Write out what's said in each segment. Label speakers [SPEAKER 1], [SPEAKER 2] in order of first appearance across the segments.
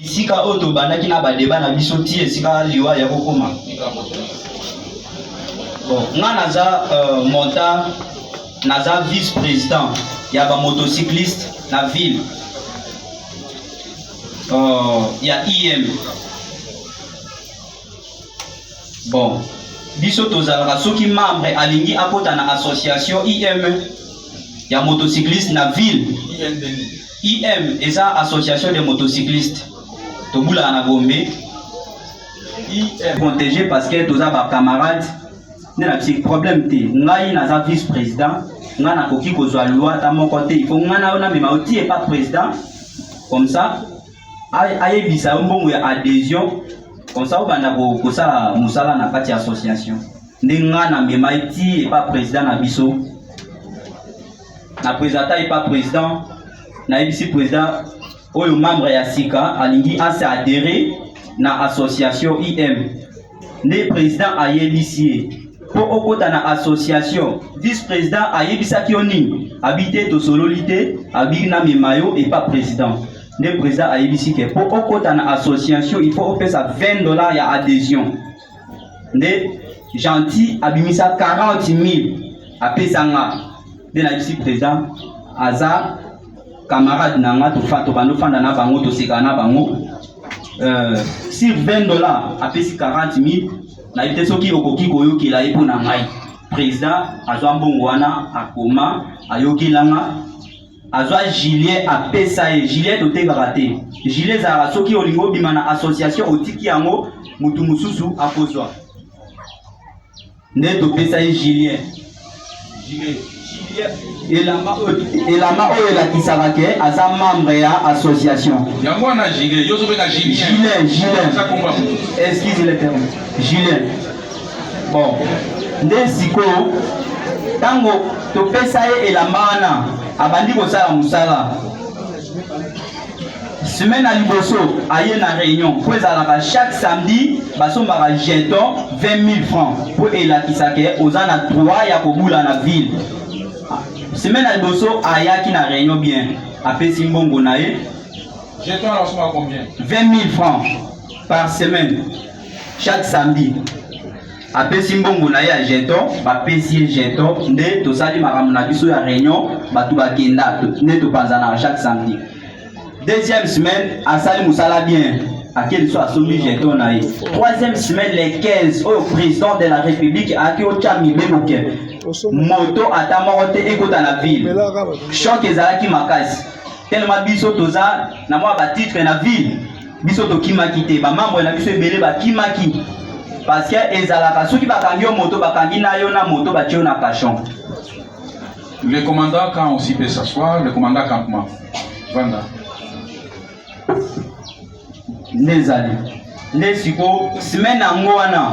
[SPEAKER 1] Sika oto bandaki na ba débat na biso ti esika liwa ya kokoma. Bon, nga naza monta naza vice-président ya ba motocycliste na ville. Ya IM. Bon, biso tozalaka soki membre alingi akota na association IM ya motocycliste na ville. IM eza association de motocyclistes. Toboula na Gombe. IM protégé parce que toza ba camarades. N'a petit problème te. Ngai naza vice-président. Nga na koki kozwa loi ta mon côté. Il faut nga na ona mema oti et pas président. Comme ça, aye bisa mbongo ya adhésion. Comme ça, on a ko ça musala na kati association. Nga na mema oti et pas président na biso. Na président et pas président. Na ici président oyo membre ya sika alingi ase adhérer na association IM. Ne président ayebisi po okota na association vice-président ayebisaki oni habité to sololité abina memayo et pas président. Ne président ayebisi ke po okota na association il faut opesa $20 ya adhésion. Ne gentil abimisa 40,000 apesanga. De na ici président aza camarade nanga to bando fanda na bango to sika na bango sur $20 apesi 40,000 na ite soki okoki koyoki la epo na ngai président azwa mbongo wana akoma ayokilanga azwa Julien apesa e Julien totekaka te Julien zara soki olingo bima na association otiki yango mutu mususu akozwa nde topesa e Julien elama oyo elakisaka ke aza membre ya association
[SPEAKER 2] yango wana Julien yo zobeka
[SPEAKER 1] Julien excuse le terme Julien. Bon nde sikoyo tango topesa ye elamba wana abandi kosala musala semaine à liboso aye na réunion po ezalaka chaque samedi basombaka jeton 20,000 francs po elakisa ke oza na droit ya kobula na ville. Semaine à liboso ayaki na réunion bien apesi mbongo na ye
[SPEAKER 2] jeton alors soma combien
[SPEAKER 1] 20,000 francs par semaine chaque samedi. Apesi mbongo na ye a jeton bapesi jeton nde tosali makambo na biso ya réunion batu bakenda nde topanzana chaque samedi. Deuxième semaine asali musala bien à quel soit asombi jeton na ye. Troisième semaine les 15 au président de la République aki o chami bemoke moto atamoko te ekota na ville choc ezalaki makasi tellement biso toza na mwa ba titre na ville biso tokimaki te ba membre na biso ebele bakimaki parce que ezalaka soki bakangi yo moto bakangi na yo na moto batie yo na cachon.
[SPEAKER 2] Le commandant quand aussi peut s'asseoir, le commandant campement Vanda
[SPEAKER 1] nezali nde siko semaine yango wana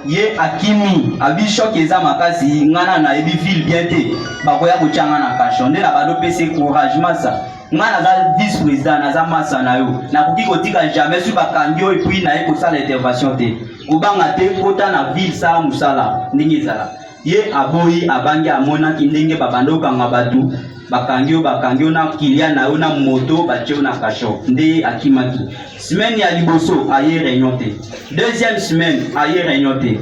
[SPEAKER 1] ye akimi abi choc eza makasi ngana na ebi ville bien te bakoya kochanga na cachon nde na bado pese couragement ça ngana za vice président na za masa na yo na koki kotika jamais sur bakangi yo et puis na ye kosala intervention te kobanga te kota na ville sala musala ndenge ezala ye aboyi abangi amonaki ndenge babando kanga batu bakangi yo na kilia na yo na moto batie yo na cachon nde akimaki. Semaine ya liboso aye réunion te. Deuxième semaine aye réunion te.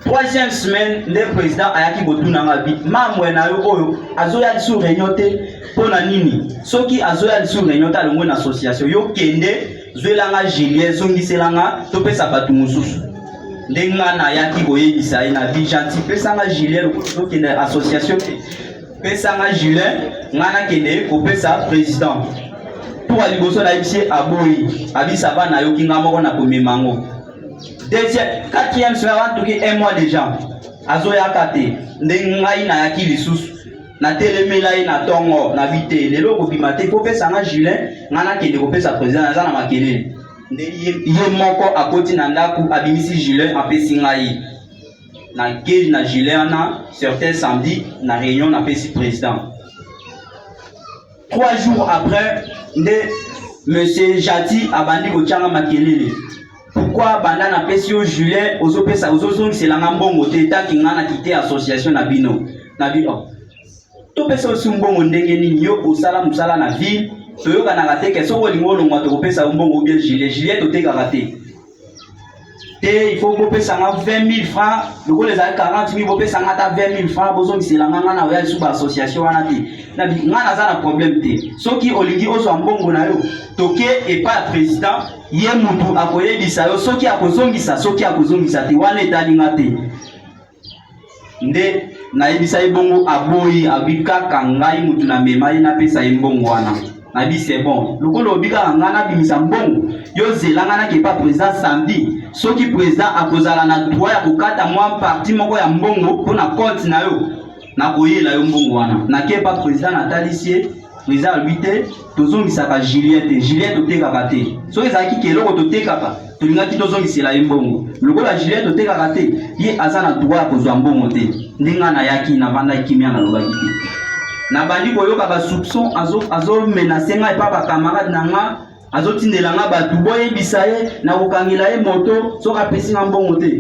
[SPEAKER 1] Troisième semaine le président ayaki botuna ngabi mamwe na yo oyo azoya sur réunion te pona nini soki azoya sur réunion ta longo na association yo kende zwelanga Julien zongiselanga topesa batu mususu ndenga na yaki boyebisa ina bi gentil pesanga Julien okende association te pesanga Julien ngana kende kopesa président pour aliboso na ibisi aboyi abisa bana yo kinga moko na komemango. Deuxième, quatrième semaine avant tout un mois déjà azoya kate ndengai na yaki lisusu na telemela na tongo na vite lelo ko bimate ko pesa nga Julien ngana kende ko pesa président na za na makelele nde ye moko akoti na ndaku abimisi Julien apesi ngai na gage na Julien na certain samedi na réunion na pesi président. 3 jours après nde monsieur Jati abandi ko changa makelele. Pourquoi banda na pesi yo Julien ozopesa ozozongisela mbongo te taki ngana kite association na bino to pesa osi mbongo ndenge nini yo osala musala na ville toyoka na kate ke soko lingo longwa to kopesa mbongo bien gilet to teka kate te il faut kopesa nga 20 000 francs loko les 40 000 kopesa nga ta 20 000 francs bozo misela nga na oya sous association wana te na bi nga na za na problème te soki olingi ozo mbongo na yo toke et pas président ye mutu akoyebisa yo soki akozongisa te wana etalinga te nde na yebisa ebongo aboyi abikaka ngai mutu na mema ye napesa ye mbongo wana na bi c'est bon lokolo obikaka ngai nabimisa mbongo yo zelanga na ke pas président samedi soki président akozala na droit ya kokata mwa parti moko ya mbongo mpona compte na yo nakoyela yo mbongo wana nake pas président natalisi ye président alobi te tozongisaka Juliette otekaka te soki ezalaki ke eloko totekaka tolingaki tozongisela ye mbongo lokola Juliette otekaka te ye aza na droit ya kozwa mbongo te ndenge nayaki navandaki kimia nalobaki te na bandi koyoka basoupçon azomenase ngai epa bakamarade na nga azotindela nga bato boyebisa ye na kokangela ye moto soki apesi nga mbongo te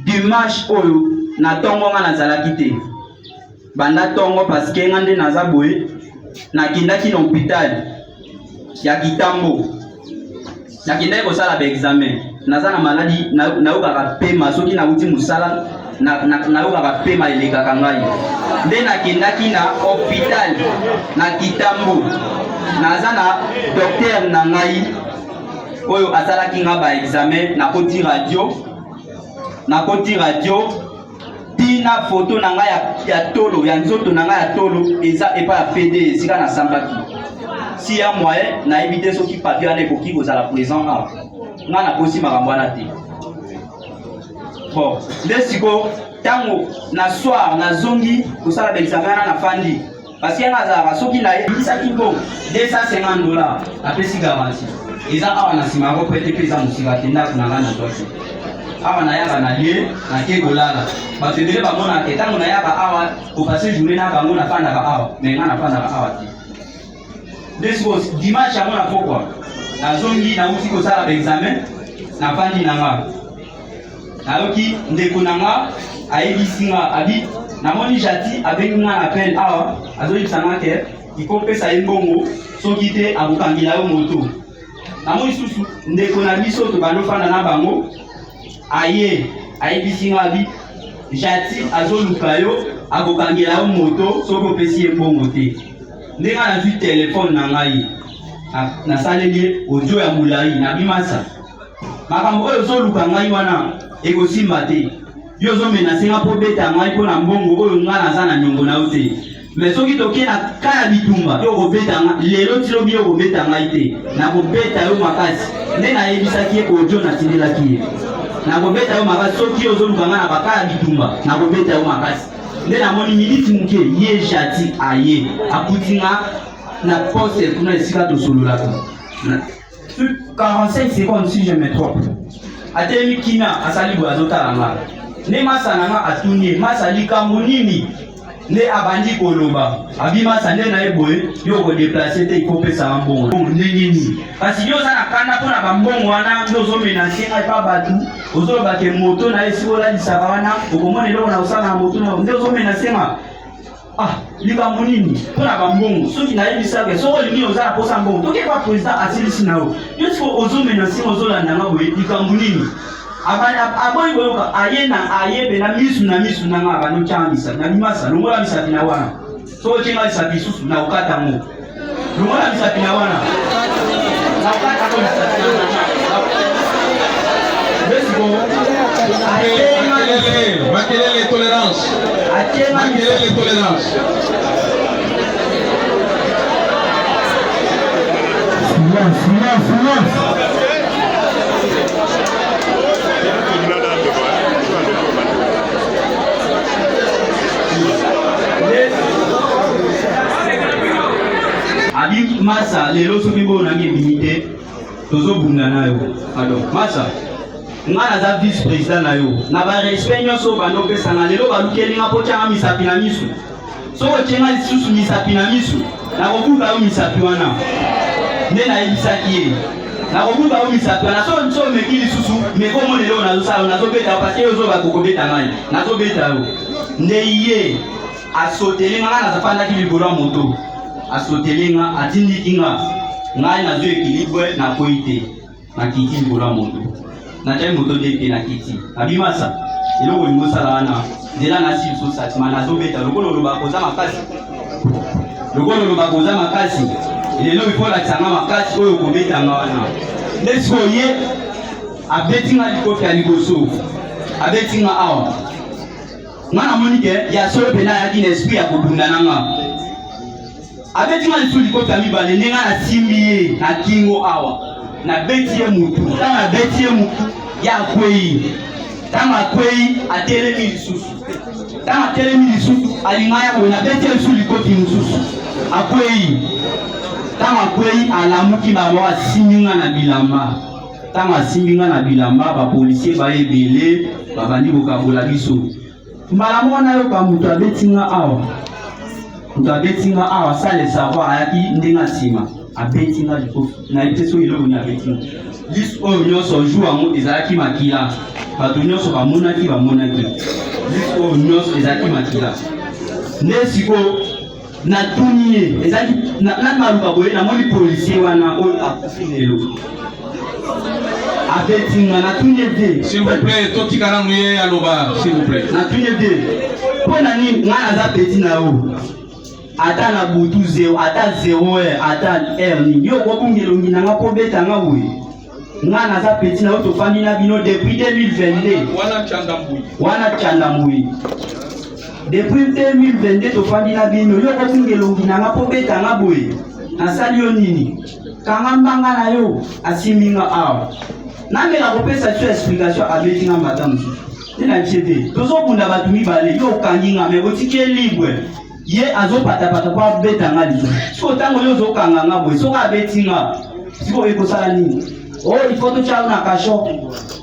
[SPEAKER 1] dimanche oyo na ntongo nga nazalaki te banda ntongo parceke nga nde naza boye nakendaki na hôpital ya Kitambo nakendaki kosala baexamen naza na maladi nayokaka pema soki nauti mosala nayokaka pema elekaka ngai nde nakendaki na hôpital na Kitambo naza na docteur na ngai oyo asalaki nga baexamen nakoti radio tina photo na ngai ya tolo ya nzoto na ngai ya tolo eza epa ya PD esika na sambaki si ya moyen nayebi te soki papier wana ekoki kozala présent awa nga nakosi makambo wana te bon nde siko ntango na soir nazongi kosala baexamen wana na fandi parce que nga azalaka soki nayebisaki mpo $250 apesi garantie eza awa na nsima yako pete mpe eza mosika te ndako na ngai nazwa te awa nayaka na lie nake kolala bato ebele bamonaka te ntango nayaka awa kopase journée na bango nafandaka awa me nga nafandaka awa te nde siko dimanche yango na pokwa nazongi nauti kosala baexamen nafandi na nga nayoki ndeko na nga ayebisi nga abi namoni jati abengi nga na appel awa azoyebisa nga ke ikopesa ye mbongo soki te akokangela yo moto namoni susu ndeko na biso tobandofanda na bango aye ayebisi nga abi jati azoluka yo akokangela yo moto soki opesi ye mbongo te ndenge nazwi telefone na ngai nasaleli audio ya molai na bimasa makambo oyo ozoluka ngai wana ekosimba te yo ozomenase nga mpo beta ngai mpo na mbongo oyo nga naza na niongo na yo te me soki toke na ka ya bitumba yo okobeta nga lelo tilobi yo okobeta ngai te nakobeta yo makasi nde nayebisaki ye audio natindelaki ye nakobeta yo makasi soki ozoluka nga na baka ya bitumba nakobeta yo makasi nde namoni miniti moke ye jati aye akuti nga na poste kuna esika tosololaka 45 secondes si je me trompe atelemi kina asali boye azotala nga nde masa na nga atuni masa likambo nini nde abandi koloba abimasa nde na ye boye yo kodeplace te ikopesa nga mbongo nde nini kasi yo oza na kanda mpo na bambongo wana nde ozomenase ngai pa bato ozolobake moto na ye siko olalisaka wana okomona eloko na kosala na moto na nde ozomenase nga likambo nini mpo na bambongo soki nayebisaka soki olingi oza na posa mbongo toke pa président asilisi na yo yo siko ozomenase ozolanda nga boye likambo nini aboyi koyoka aye na aye pe na misu na nga bandotyanga misapi na bimasa longola misapi na wana so otyenga misapi lisusu na kokata ngo longola misapi na wana na kokata ngo misapi na wana besiko
[SPEAKER 2] makelele tolérance makelele tolérance
[SPEAKER 3] silence
[SPEAKER 1] abi masa lelo soki bo nangi ebimi tozobunda na yo alors masa nga naza vice président na yo na barespect nyonso bandopesanga lelo balukeli nga mpo tyanga misapi na misu soki otyenga lisusu misapi na misu nakobuka yo misapi wana nde nayebisaki ye nakobuka yo misapi wana so omeki lisusu mekomo lelo nazosala nazobeta yo parce ozoba kokobeta ngai nazobeta yo nde ye asoteli nga nazafandaki likolo ya moto asotelinga atindikinga ngai nazo équilibre na koite na kiti bola moto na tai moto de na kiti abimasa eloko limosala wana ndela na si so satima nazo beta lokolo loba koza makasi lokolo loba koza makasi lelo ifola tsanga makasi oyo kobeta nga wana leso ye abetinga likofi ya liboso abetinga awa ngana monike ya solo pena ya kine esprit ya kobunda nanga abetinga lisu likofi ya mibale nenga na simbiye na kingo awa na beti ye mutu tanga beti ye mutu ya kwei tanga kwei atelemi lisusu tanga atelemi lisusu alingaya ko na beti ye lisu likofi mususu akwei tanga kwei alamuki babo asiminga na bilamba tanga siminga na bilamba ba policier ba ebele babandi kokabola biso mbala mona yo ba mutu abetinga awa mutu abetinga awa sale savoir ayaki ndenga sima abetinga likofi na iteso iloko ni abetinga lis oyo nyonso jour yango ezalaki makila bato nyonso bamonaki lis oyo nyonso ezalaki makila nde sikoyo natuni ye ezalaki na maluka boye namoni policier wana oyo akufi lelo abetinga natuni te
[SPEAKER 2] s'il vous plaît totikana nuye aloba s'il vous plaît
[SPEAKER 1] natuni te mpo na nini ngai naza peti na yo ata na butu 0 ata 0 ata r nini yo kobungelongi nanga mpo betanga boye ngai naza peti na yo tofandi na bino depuis 2022 wana tshanda mbuyi depuis 2022 tofandi na bino yo kobungelongi nanga mpo betanga boye nasali yo nini kanga mbanga na yo asiminga awa namela kopesa so explication abetinga mbata mosusu tena chete tozobunda bato mibale yo okanginga me botiki libre ye azopatapata po abetanga liso siko ntango yo ozokanganga boye soki abetinga siko ekosala nini oyo ifo totya na kasho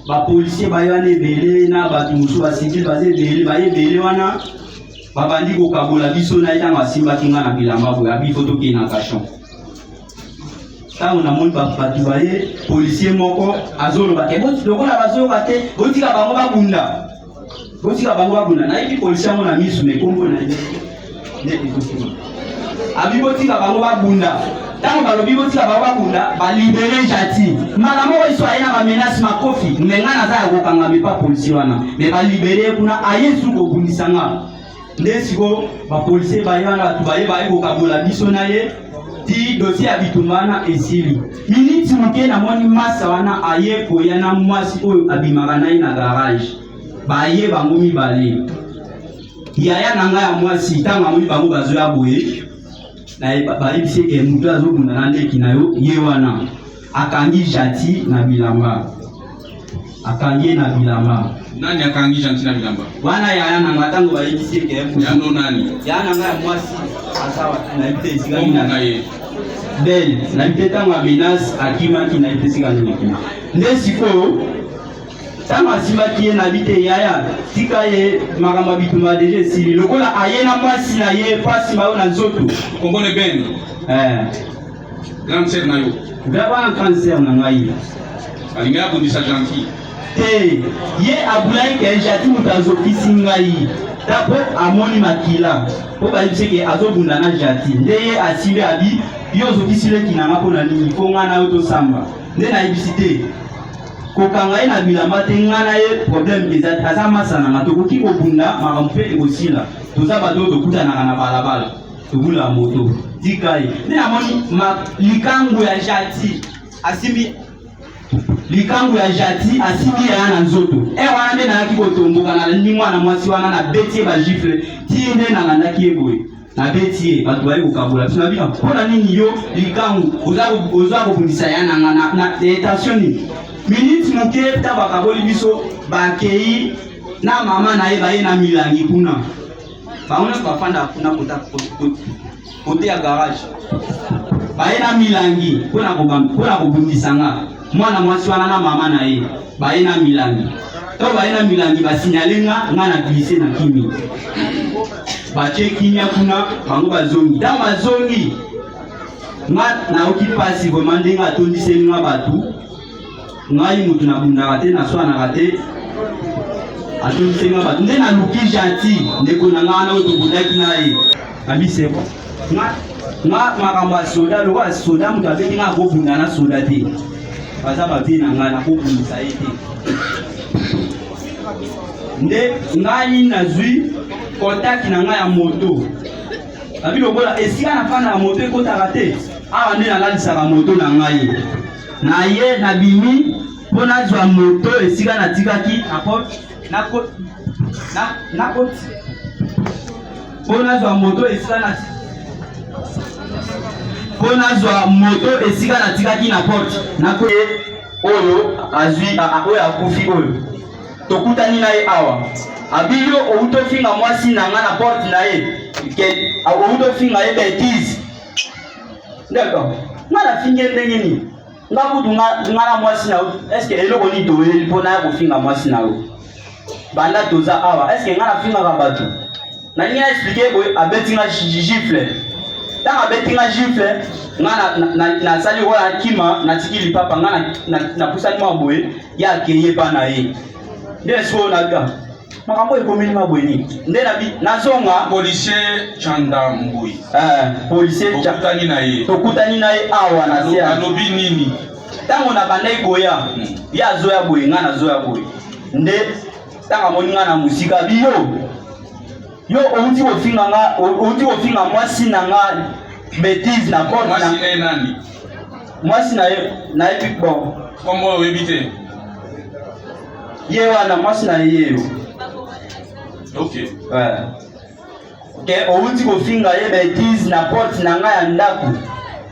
[SPEAKER 1] bapolisier baye wana ebele na bato mosusu basivile baza ebele baye ebele wana babandi kokabola biso na ye ntango asimbaki nga na bilamba boye abi ifo tokei na kasho tango namoni bato baye policier moko azoloba te lokola bazoyoka te botika bango babunda nayebi policier yango na misu mekombo na ye nde ezokima abi botika bango babunda tango balobi botika bango babunda balibere jati mbala moko iso aye na bamenasi makofi ndenga naza ya kokanga mepa policier wana me balibere kuna aye su kobundisa nga nde siko bapolicier baye wana bato baye kokabola biso na ye ti dossier ya bitumbana esili miniti moke namoni masa wana aye koya na mwasi oyo abimaka na ye na garage baye bango mibale yaya na ngai ya mwasi ntango amoni bango bazoya boye bayebisi eke moto azobunda na ndeki na yo ye wana akangi jati na bilamba akangi ye na bilamba
[SPEAKER 2] nani akangi jati na bilamba
[SPEAKER 1] wana yaya na ngai ntango bayebisi eke
[SPEAKER 2] yano nani
[SPEAKER 1] yaya na ngai ya mwasi asawa nayebite esika
[SPEAKER 2] na ye
[SPEAKER 1] belle nayebite ntango amenasi akimaki nayebite esika nini akima nde sikoyo ntango asimbaki ye nabi te yaya tika ye makambo ya bitumba deja esili lokola aye na mwasi na ye pasi bayo na nzoto
[SPEAKER 2] kombone ben grande sœur na yo
[SPEAKER 1] wana grande sœur na ngai
[SPEAKER 2] alingi abundisa gentil
[SPEAKER 1] te ye abulaki ke jati moto azokisi ngai tapo amoni makila po bayebisi ke azobunda na jati nde ye asimbi abi yo ozokisi leki nanga mpo na nini mpo ngai na yo tosamba nde nayebisi te kokanga ye na bilamba te nga na ye problème eza aza masananga tokoki kobunda makambo mpe ekosila toza bato oyo tokutanaka na balabala tobula moto tika ye nde namoni likangu ya jati asimbi likangu ya jati asimbi yaya na nzoto wana nde nayaki kotomboka na ndi mwana mwasi wana na beti ye bagifle ti nde nangandaki ye boye na beti ye bato baye kokabola biso na bino mpona nini yo likangu oza kobundisa ya nanga na detention nini miniti moke ta bakaboli biso bakei na mama na ye baye na milangi kuna bango nyonso bafanda kuna kote ya garage baye na milangi mpona kobundisa nga mwana mwasi wana na mama na ye baye na milangi to baye na milangi basinyale nga na glise na kimi batie kimia kuna bango bazongi ntango bazongi nga naoki pasi vraimen ndenge atondiseli nga bato ngai mutu nabundaka te naswanaka te atondiseli nga bato nde naluki gentil ndeko na nga wana oyo tobundaki na ye abiseko nga makambo ya soda lokola soda moto abeti nga akobunda na soda te baza babie na ngai nakobundisa ye te nde ngai nazwi kontaki na ngai ya moto abi lokola esika nafanda ya moto ekotaka te awa nde nalalisaka moto na ngai na ye nabimi mpo nazwa moto esika natikaki nakoti mpo nazwa moto esika natikaki na porte nakoye oyo azwi oyo akufi oyo tokutani na ye awa abi yo outofinga mwasi na nga na porte na ye outofinga ye betise d'accord nga nafingi ndenge nini nga kutu nga na mwasi na yo eske eloko nini toyeli mpo naya kofinga mwasi na yo banda toza awa eske nga nafingaka bato nalingi na explike boye abeti nga gifle ntango abeti nga gifle nga nasali okola nakima natiki lipapa nga napusani mwa boye ye akeye pa na ye nde sikoyo naga makambo ekomeli maboye nini nde nazonga
[SPEAKER 2] policier Chanda Mbui
[SPEAKER 1] policier tokutani na ye awa na se
[SPEAKER 2] alobi nini
[SPEAKER 1] ntango na banda ekoya ye azoya boye nga nazoya boye nde ntango amoni nga na musika biyo yo outi kofinga mwasi na nga betise na porte
[SPEAKER 2] mwasi na nani
[SPEAKER 1] mwasi na ye bon
[SPEAKER 2] kombo oyebi te
[SPEAKER 1] ye wana mwasi na ye yo
[SPEAKER 2] ok
[SPEAKER 1] outi kofinga ye betise na porte na nga ya ndako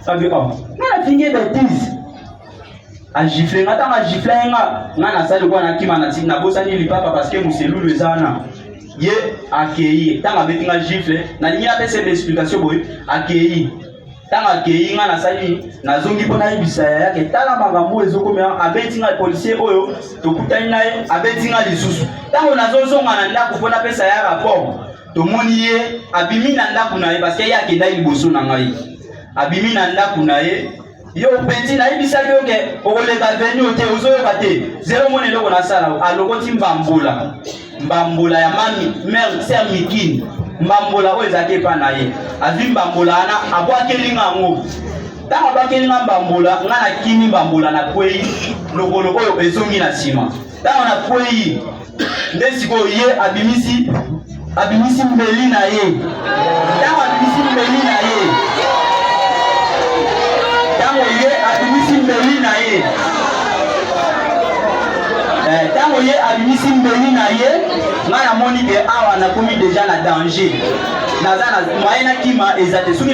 [SPEAKER 1] abi nga nafingi ye betise agifle nga ntango agifle ye nga nasali kwa nakima nabosani lipapa parceke moselulu eza wana ye akei ntango abeti nga gifle nalingi napesa ebe explication boye akei ntango akei nga nasali nazongi mpo nayebisa yake tala makambo ezokomela abeti nga policier oyo tokutani na ye abeti nga lisusu ntango nazozonga na ndako mpo napesa ya rapport tomoni ye abimi na ndako na ye parceke ye akendaki liboso na ngai abimi na ndako na ye yo peti nayebisaki oke okoleka venu te ozoyoka te zero mona eloko nasala alokoti mbambola ya mami mère sœur mikini mbambola oyo ezalaki epa na ye azwi mbambola wana abwakeli nga yango ntango abwakeli nga mbambola nga nakimi mbambola nakwei lokolo oyo ezongi na nsima ntango nakwei nde sikoyo ye abimisi mbeli na ye ntango abimisi mbeli na ye ntango ye abimisi mbeli na ye nga namoni ke awa nakomi deja na danger naza na moye nakima eza te soki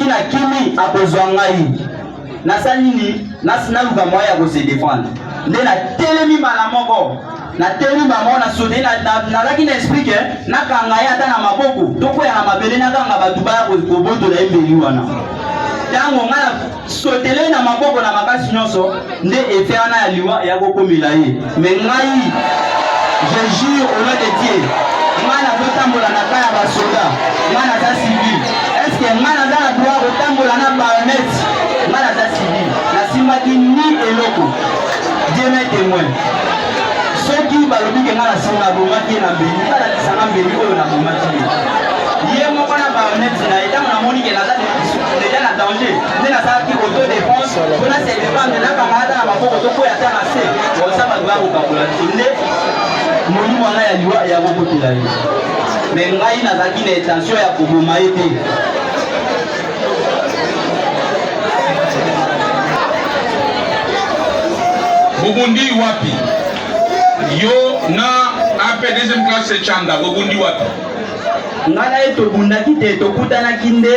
[SPEAKER 1] nakimi akozwa ngai nasali nini naluka moye ya kose défendre nde natelemi mbala moko nasode nazaki na explike nakanga ye ata na maboko tokwea na mabele nakanga bato baya kobotola ye mbeli wana ntango nga sotele na maboko na makasi nyonso nde efe wana ya liwa ya kokomela ye me ngai je jure au nom de Dieu nga nazotambola na ka ya basoda nga naza civil eske nga naza na droit kotambola na baonete nga naza civil nasimbaki ni eloko Dieu m'est témoin soki balobi ke nga nasinga nabomaki ye na mbeli balakisanga mbeli oyo nabomaki ye moko na baonete na ye ntango namoni ke naza deja na danger nde nasalaki autodéfense mpona se défendre nakanga ata na maboko tokoya ata na se osa bato bakokakola biso nde molimo wana ya liwa ya kokotela ye me ngai nazalaki na intention ya koboma ye te
[SPEAKER 2] bobundi wapi yo na ape deuxième classe Chanda bobundi wapi
[SPEAKER 1] nga na ye tobundaki te tokutanaki nde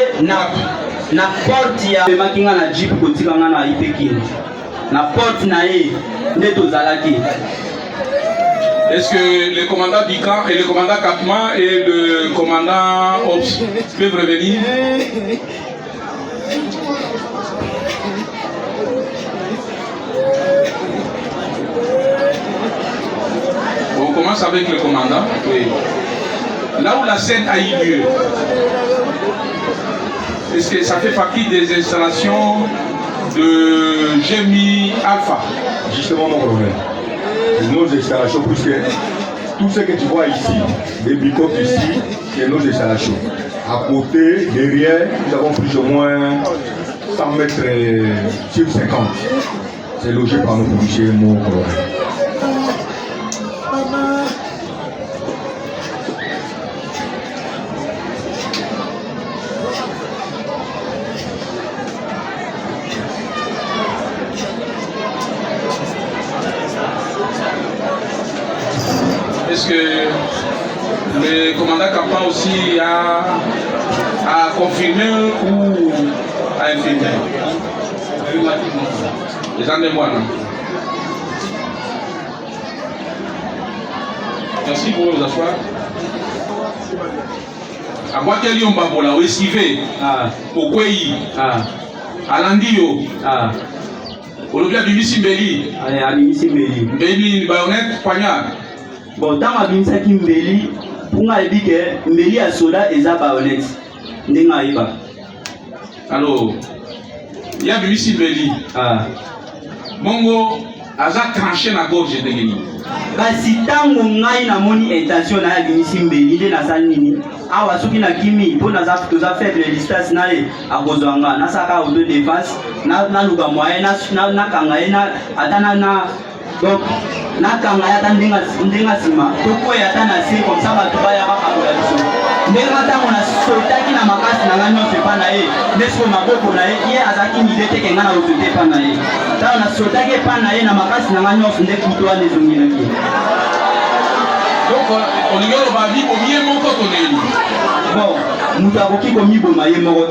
[SPEAKER 1] na porte ya emaki nga na jipe kotika nga na ipekini na porte na ye nde tozalaki.
[SPEAKER 2] Est-ce que le commandant Dikan et le commandant Katma et le commandant Ops peuvent revenir? On commence avec le commandant. Oui. Là où la scène a eu lieu, est-ce que ça fait partie des installations de Gémi Alpha?
[SPEAKER 3] Justement, mon problème. Nos installations, puisque tout ce que tu vois ici, les bicoques ici, c'est nos installations. À côté, derrière, nous avons plus ou moins 100 mètres sur 50. C'est logé par nos policiers, mon colonel.
[SPEAKER 2] Est-ce que le commandant Campan aussi a confirmé ou a infirmé? Les gens de moi, non? Merci pour vous asseoir. À quoi qu'elle y a un babola, ou esquivé, au Kouéi, à Landio, au Lobia du Missimbeli,
[SPEAKER 1] à Missimbeli,
[SPEAKER 2] Mbeli, Bayonette, Poignard.
[SPEAKER 1] Bon, tant que Binsaki Mbeli, pour moi, il dit que Mbeli a soda et ça Bayonette. N'est-ce
[SPEAKER 2] alors, il y a du Missimbeli. Mongo, Aza tranché na gorge de Guinée.
[SPEAKER 1] Kasi tango ngai na moni intention na Binisi Mbeli de na sanini awa soki na kimi po na za toza faible distance na ye akozwanga na saka auto défense na luka moyen na kanga ina atana na donc na kanga ya ndinga sima to ko ya tana si comme ça ba to ba ya ba kabola biso ndinga tango na sotaki na makasi na ngano se pa na ye nesko maboko na ye azaki ni dete ke ngana otote pa na ye tango na sotaki pa na ye na makasi na ngano nde kutoa nezongi na ki.
[SPEAKER 2] Donc, on y va vivre au mieux mon côté.
[SPEAKER 1] Bon, nous avons qui comme Ibo Maye Morot.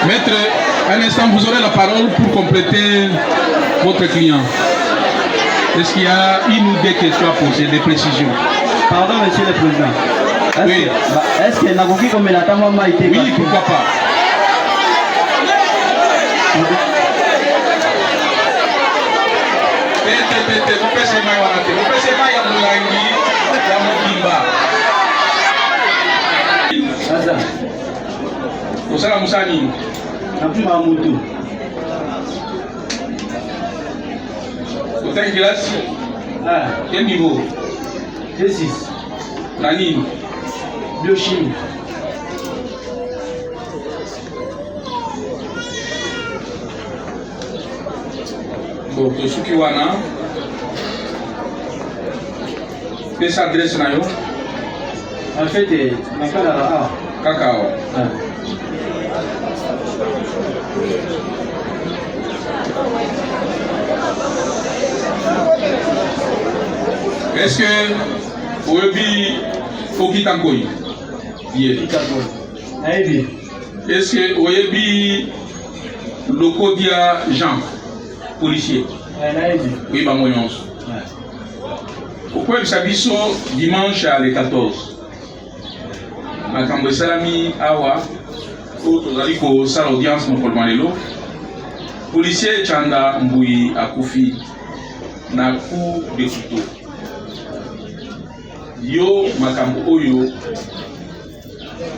[SPEAKER 2] Maître, un instant, vous aurez la parole pour compléter votre client. Est-ce qu'il y a une ou deux questions à poser, des précisions?
[SPEAKER 1] Pardon, monsieur le président.
[SPEAKER 2] Oui.
[SPEAKER 1] Est-ce que Nagoki comme la Tamama a été...
[SPEAKER 2] Oui, pourquoi pas? Osala Moussani.
[SPEAKER 1] Napuma Moutou.
[SPEAKER 2] Quelle classe? Quel niveau?
[SPEAKER 1] D6.
[SPEAKER 2] Nani?
[SPEAKER 1] Biochimie.
[SPEAKER 2] Bon, Tosuki Wana. Quelle adresse na yo?
[SPEAKER 1] En fait, Nakala
[SPEAKER 2] Cacao. Est-ce que vous avez Okitankoi? Est-ce que vous avez le Kodia Jean, policier? Oui, bah, moi, pourquoi vous avez dimanche à les 14? Makambo Salami Awa, Tozaliko Sal Audience Mokolmalelo, policier Chanda Mboui Akufi, na coup de couteau. Yo Makambo Oyo,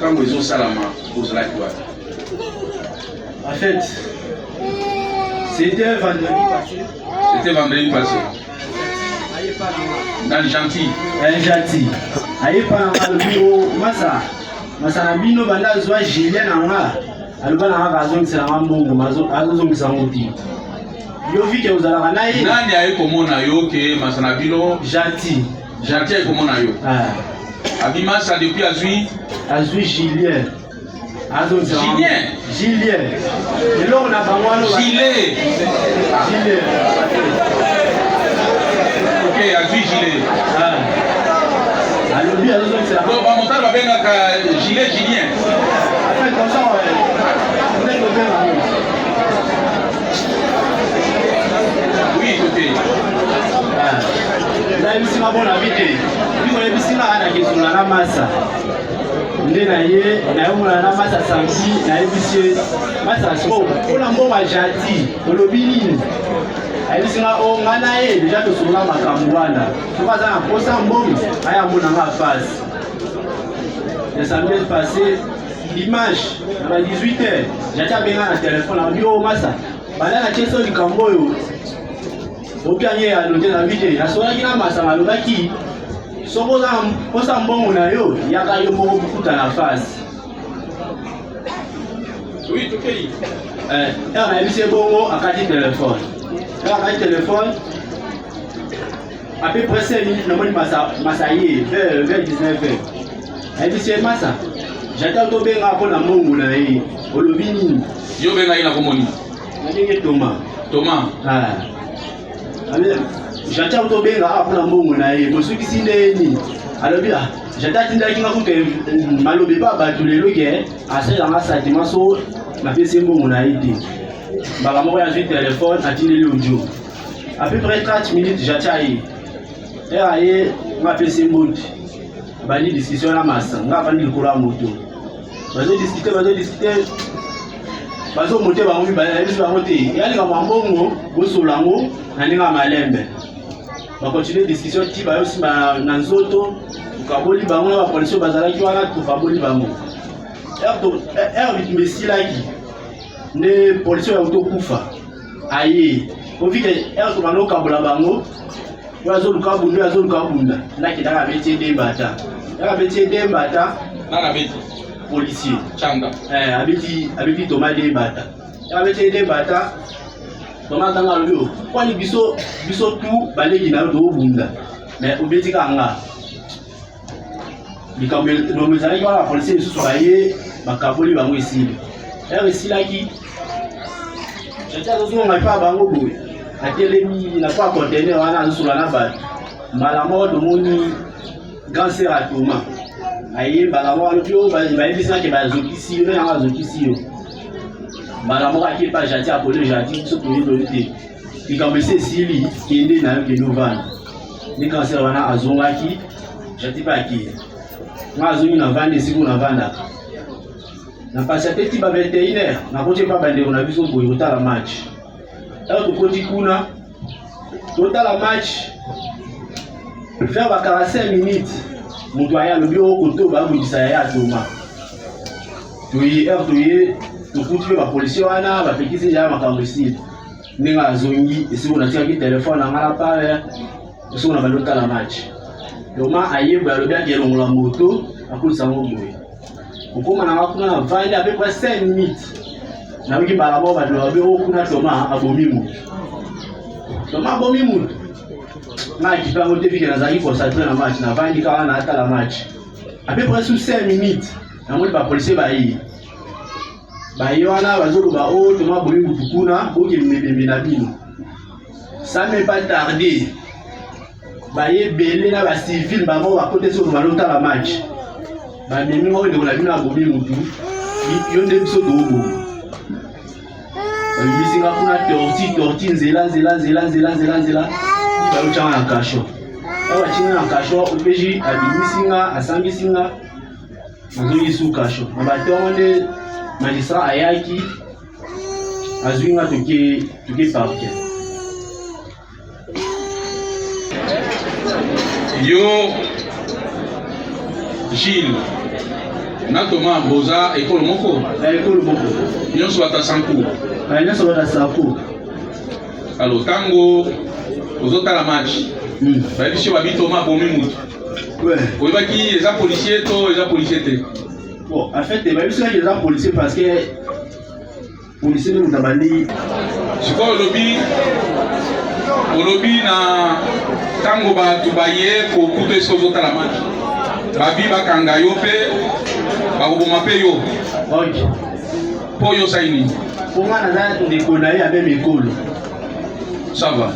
[SPEAKER 2] Kambo Ezo Salama, Ozalakwa.
[SPEAKER 1] En fait, c'était vendredi passé.
[SPEAKER 2] C'était vendredi passé. Dans le gentil.
[SPEAKER 1] Un gentil. Aïe pas le bureau, Massa. Massa Nabino Banda Zoa Julien Anga. Alubana Razon Salambo, Mazon Samouti. Yo vi que vous allez ranaï.
[SPEAKER 2] Nani aïe comme on a yo que Massa Nabino.
[SPEAKER 1] Gentil.
[SPEAKER 2] Gentil aïe comme on a yo. Abima ça depuis Azui.
[SPEAKER 1] Azui Julien.
[SPEAKER 2] Julien.
[SPEAKER 1] Julien. Et là on a pas
[SPEAKER 2] Gilet.
[SPEAKER 1] Julien.
[SPEAKER 2] Ok, Azui Gilet.
[SPEAKER 1] Alors lui,
[SPEAKER 2] donc, on monte avec un gilet Julien.
[SPEAKER 1] Après, comme ça, on est le même.
[SPEAKER 2] Oui, écoutez.
[SPEAKER 1] Là, il y a une bonne habitude. Lui, on a vu ça, il y a la massa. Nde na ye na yo mona na masa samedi na ye bisie masa so ona mbo wa jati olobi nini
[SPEAKER 4] ayebisinga o ngana ye déjà tosokola makambo wana soki aza na mposa mbongo ayamonanga face. Le samedi passé dimanche à 18h j'étais abenga na téléphone abi o masa bana na cheso likambo oyo opianye ya note na vite nasolaki na masa malobaki soko za mposa mbongo na yo yaka yo moko kukuta na face.
[SPEAKER 2] Oui, tout pays.
[SPEAKER 4] On a vu ce bongo à 4 téléphones. À 4 téléphones, à peu près 5 minutes, nous avons massaillé vers 19h. On a vu ce massa. J'attends au benga pour la mongo na ye. Au lobini.
[SPEAKER 2] Yo benga ina komoni.
[SPEAKER 4] Na benga Thomas.
[SPEAKER 2] Thomas.
[SPEAKER 4] Ah. J'attends au benga pour la mongo na ye. Mosuki sindeni. Alors bien, j'attends tindaki nga kuke malobe ba batulelo ke asa dans un sentiment so na pese mbongo na ide. Bala moko ya téléphone atindeli audio. À peu près 30 minutes j'attends. Et aye ma pese mbongo. Bani discussion na masa, nga bani likolo moto. Bazo discuter. Bazo monter ba ngui ba biso ba monter. Yali ka mbongo go solango na ninga malembe. Ba continuer discussion ti ba yo simba na nzoto. Kaboli bango ba police bazalaki wana to kaboli bango. Messi laki. Ne police ya to kufa. Aye. Ovike to bano kabola bango. Wazo lukabunda. Laki daka beti dembata. Daka beti dembata.
[SPEAKER 2] Nana beti
[SPEAKER 4] policier.
[SPEAKER 2] Changa.
[SPEAKER 4] Abeti Thomas dembata. Daka beti dembata. Thomas tanga lobio. Kwani biso tu balegi na do bunda. Mais obeti kanga. Likambo no mezali kwa la police biso sokaye bakaboli bango esili. Esilaki. J'étais dans un pas bango boy. Atelemi na kwa conteneur wana nzula na ba. Malamo do moni cancer à Thomas. Aye balamo alobio ba ebisa ke ba zokisi yo na zokisi yo. Malamo ka ki pa jati apole jati so to yo te. Likambo esili kende na yo ke novana. Ni cancer wana azongaki jati pa ki. Mazumi na vande siku na vanda. Na pasa teti ba 21h na kote pa bande on a biso boy otala match. Là to koti kuna otala match. Faire ba 45 minutes. Mutu aya lobi o koto ba mudisa ya Thomas. Tuye to kuti ba policier wana ba pekisi ya makambo ici. Ninga azongi esiku na tia ki téléphone na ngala pa esiku na balota la match. Thomas ayeba lobi akelongola moto akulisa ngoboye. Ukoma na wakuna na vande à peu près 5 minutes. Na wiki balabo ba lobi okuna Thomas abomi moto. Thomas abomi moto. Na kipango te fika na zaki concentré na match na vande ka na ata la match. À peu près sous 5 minutes. Na moni ba policier ba yi. Ba yi wana bazolo ba o Thomas abomi moto kuna oke mbembe na bino. Ça n'est pas tardé. Baye belé na ba civil ba mo ba côté so ba lota la match ba mimi mo de la bina bobi mutu yo nde biso do bo ba bisinga kuna torti nzela ba uchanga na kasho ba chinga na kasho opeji abimisinga asangisinga nazoyi su kasho na ba tonde magistrat ayaki azwinga toke parquet.
[SPEAKER 2] Yo Gilles na Thomas Boza école moko.
[SPEAKER 4] École moko.
[SPEAKER 2] Yo soit à Sankou.
[SPEAKER 4] Yo soit à Sankou.
[SPEAKER 2] Alors tango ozota la match. Ba biso ba bi Thomas bomi mutu.
[SPEAKER 4] Ouais.
[SPEAKER 2] Oiba ki les policiers te.
[SPEAKER 4] Bon, en fait, ba biso les policiers parce que policiers nous tabali.
[SPEAKER 2] C'est quoi Olobi na tango ba tubaye ko kuto esozota la match. Babi bakanga yo pe bakoboma pe yo.
[SPEAKER 4] OK.
[SPEAKER 2] Po yo saini.
[SPEAKER 4] Pour moi na ndekona ya même école.
[SPEAKER 2] Ça va.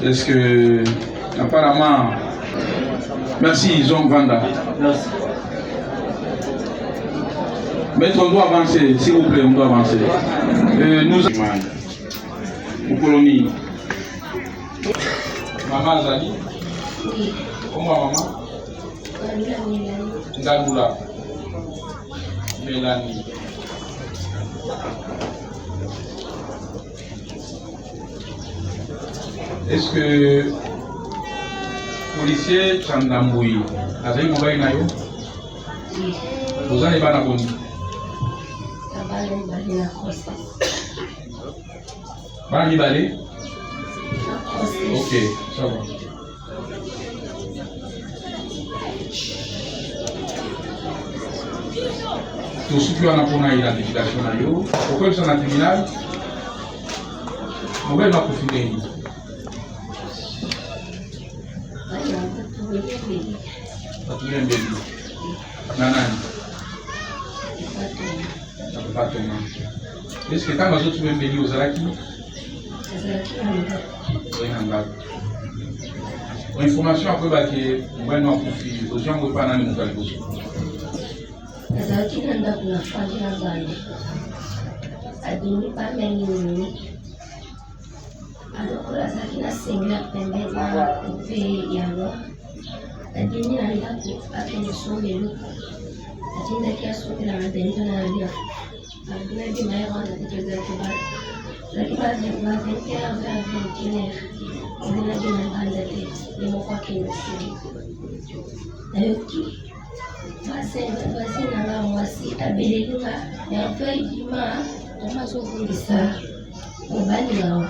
[SPEAKER 2] Est-ce que apparemment merci Jean Vanda.
[SPEAKER 4] Merci.
[SPEAKER 2] Maître, on doit avancer, s'il vous plaît, on doit avancer. Nous colonie. Maman Zali. Comment maman? Ngandoula. Mélanie. Est-ce que policier Chandamboui a fait mobile na yo? Vous allez pas la bonne. Bani balé? Ok, ça va. Tout ce qui a une identification na yo, pourquoi ils sont en tribunal? On va pas finir. Patrouille mbeli. Nanani. Pas Thomas. Est-ce que quand les autres mbeli aux Alaki? Oui, nanga. Information après que moi non confie. Aux gens ne pas dans le cas.
[SPEAKER 5] Azalaki na ndako na fandi na bana adini pameni alokola azalaki na sengla pembeni na mpe yango adini na ndako akende sombelo atindaki asokela na bendo na alia abinaki mayewanda tetezaki bazalaki bavente ave aventinere abinaki na banda te limoko akende sili nayoki basi nanga mwasi abelenga merveille dima amazobundisa mobali nao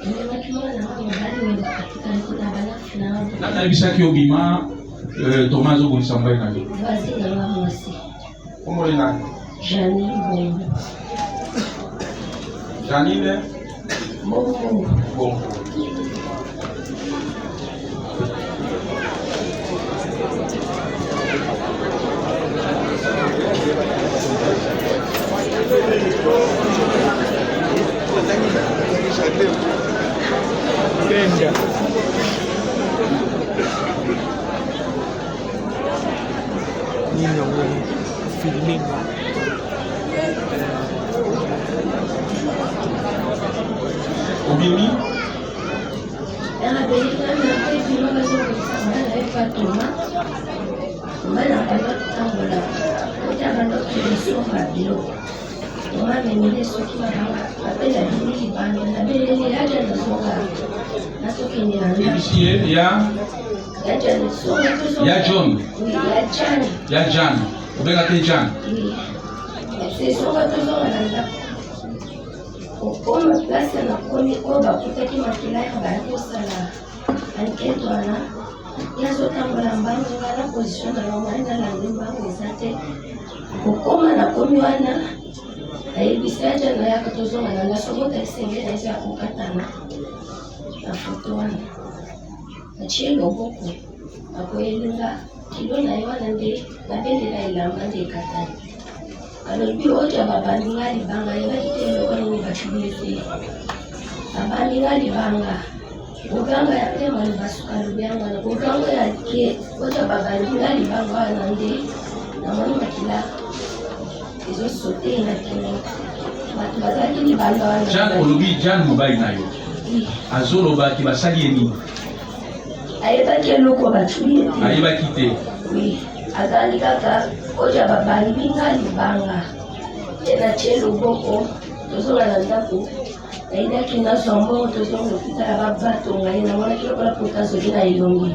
[SPEAKER 5] emenakimona nanga mobali oyo bakatikana banafi nao
[SPEAKER 2] nayebisaki obima Thomas azobundisa mobali na yo
[SPEAKER 5] basi nanga mwasi
[SPEAKER 2] komole nani?
[SPEAKER 5] Janine Bombo.
[SPEAKER 2] Janine
[SPEAKER 5] Bombo.
[SPEAKER 2] Bombo.
[SPEAKER 6] Feeling
[SPEAKER 2] Obimi ici ya John ya Jan obega te Jan
[SPEAKER 5] Okoma place na komi oyo bakutaki makila ya bakosala anketo wana yazotambola mbango wana position na lomwani nalandi mbango eza te okoma na komi wana ayebisa ya jana yaka tozonga na ndasoko takisenge na eza ya kokatana na foto wana atie loboko akoyelinga kilo na ye wana nde nabendela elamba nde ekatani alobi oyo babandinga libanga yebaki te eloko nini bacubile te babandinga libanga oganga ya pema libasuka lobi yango wana oganga ya ke oyo babandinga libanga wana nde namoni makila ezosote na kino bato bazalaki libanga wana
[SPEAKER 2] Jan olobi Jan mobali na yo azolobaki basali ye nini
[SPEAKER 5] ayebaki eloko bacubile te
[SPEAKER 2] ayebaki te
[SPEAKER 5] azali kaka oyo babandinga libanga tena tie loboko tozonga na ndako nayidaki nazwa mbongo tozonga okitala babato ngai namonaki lokola poto azoli na elongi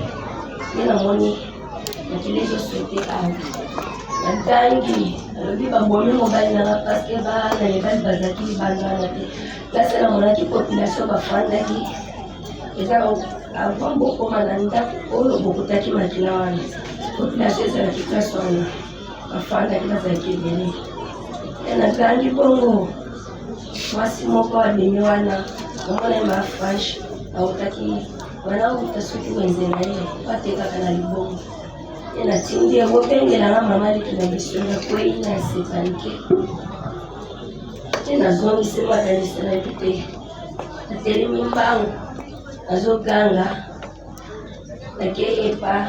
[SPEAKER 5] nde namoni makila ezosote awa natangi alobi babomi mobali nanga parceke bana mibali bazalaki libanda wana te place namonaki population bafandaki eza avant bokoma na ndako oyo bokutaki makila wana population ezalaki place wana bafandaki bazalaki ebele natangi bongo mwasi moko abimi wana omona ye mafashe autaki wana auta soki wenze na ye batekaka na libongo ye natindi ekopengelanga mama leki na biso nakwei na sepanike te nazongisi makanisi na yebi te natelemi mbango nazoganga nakeyepa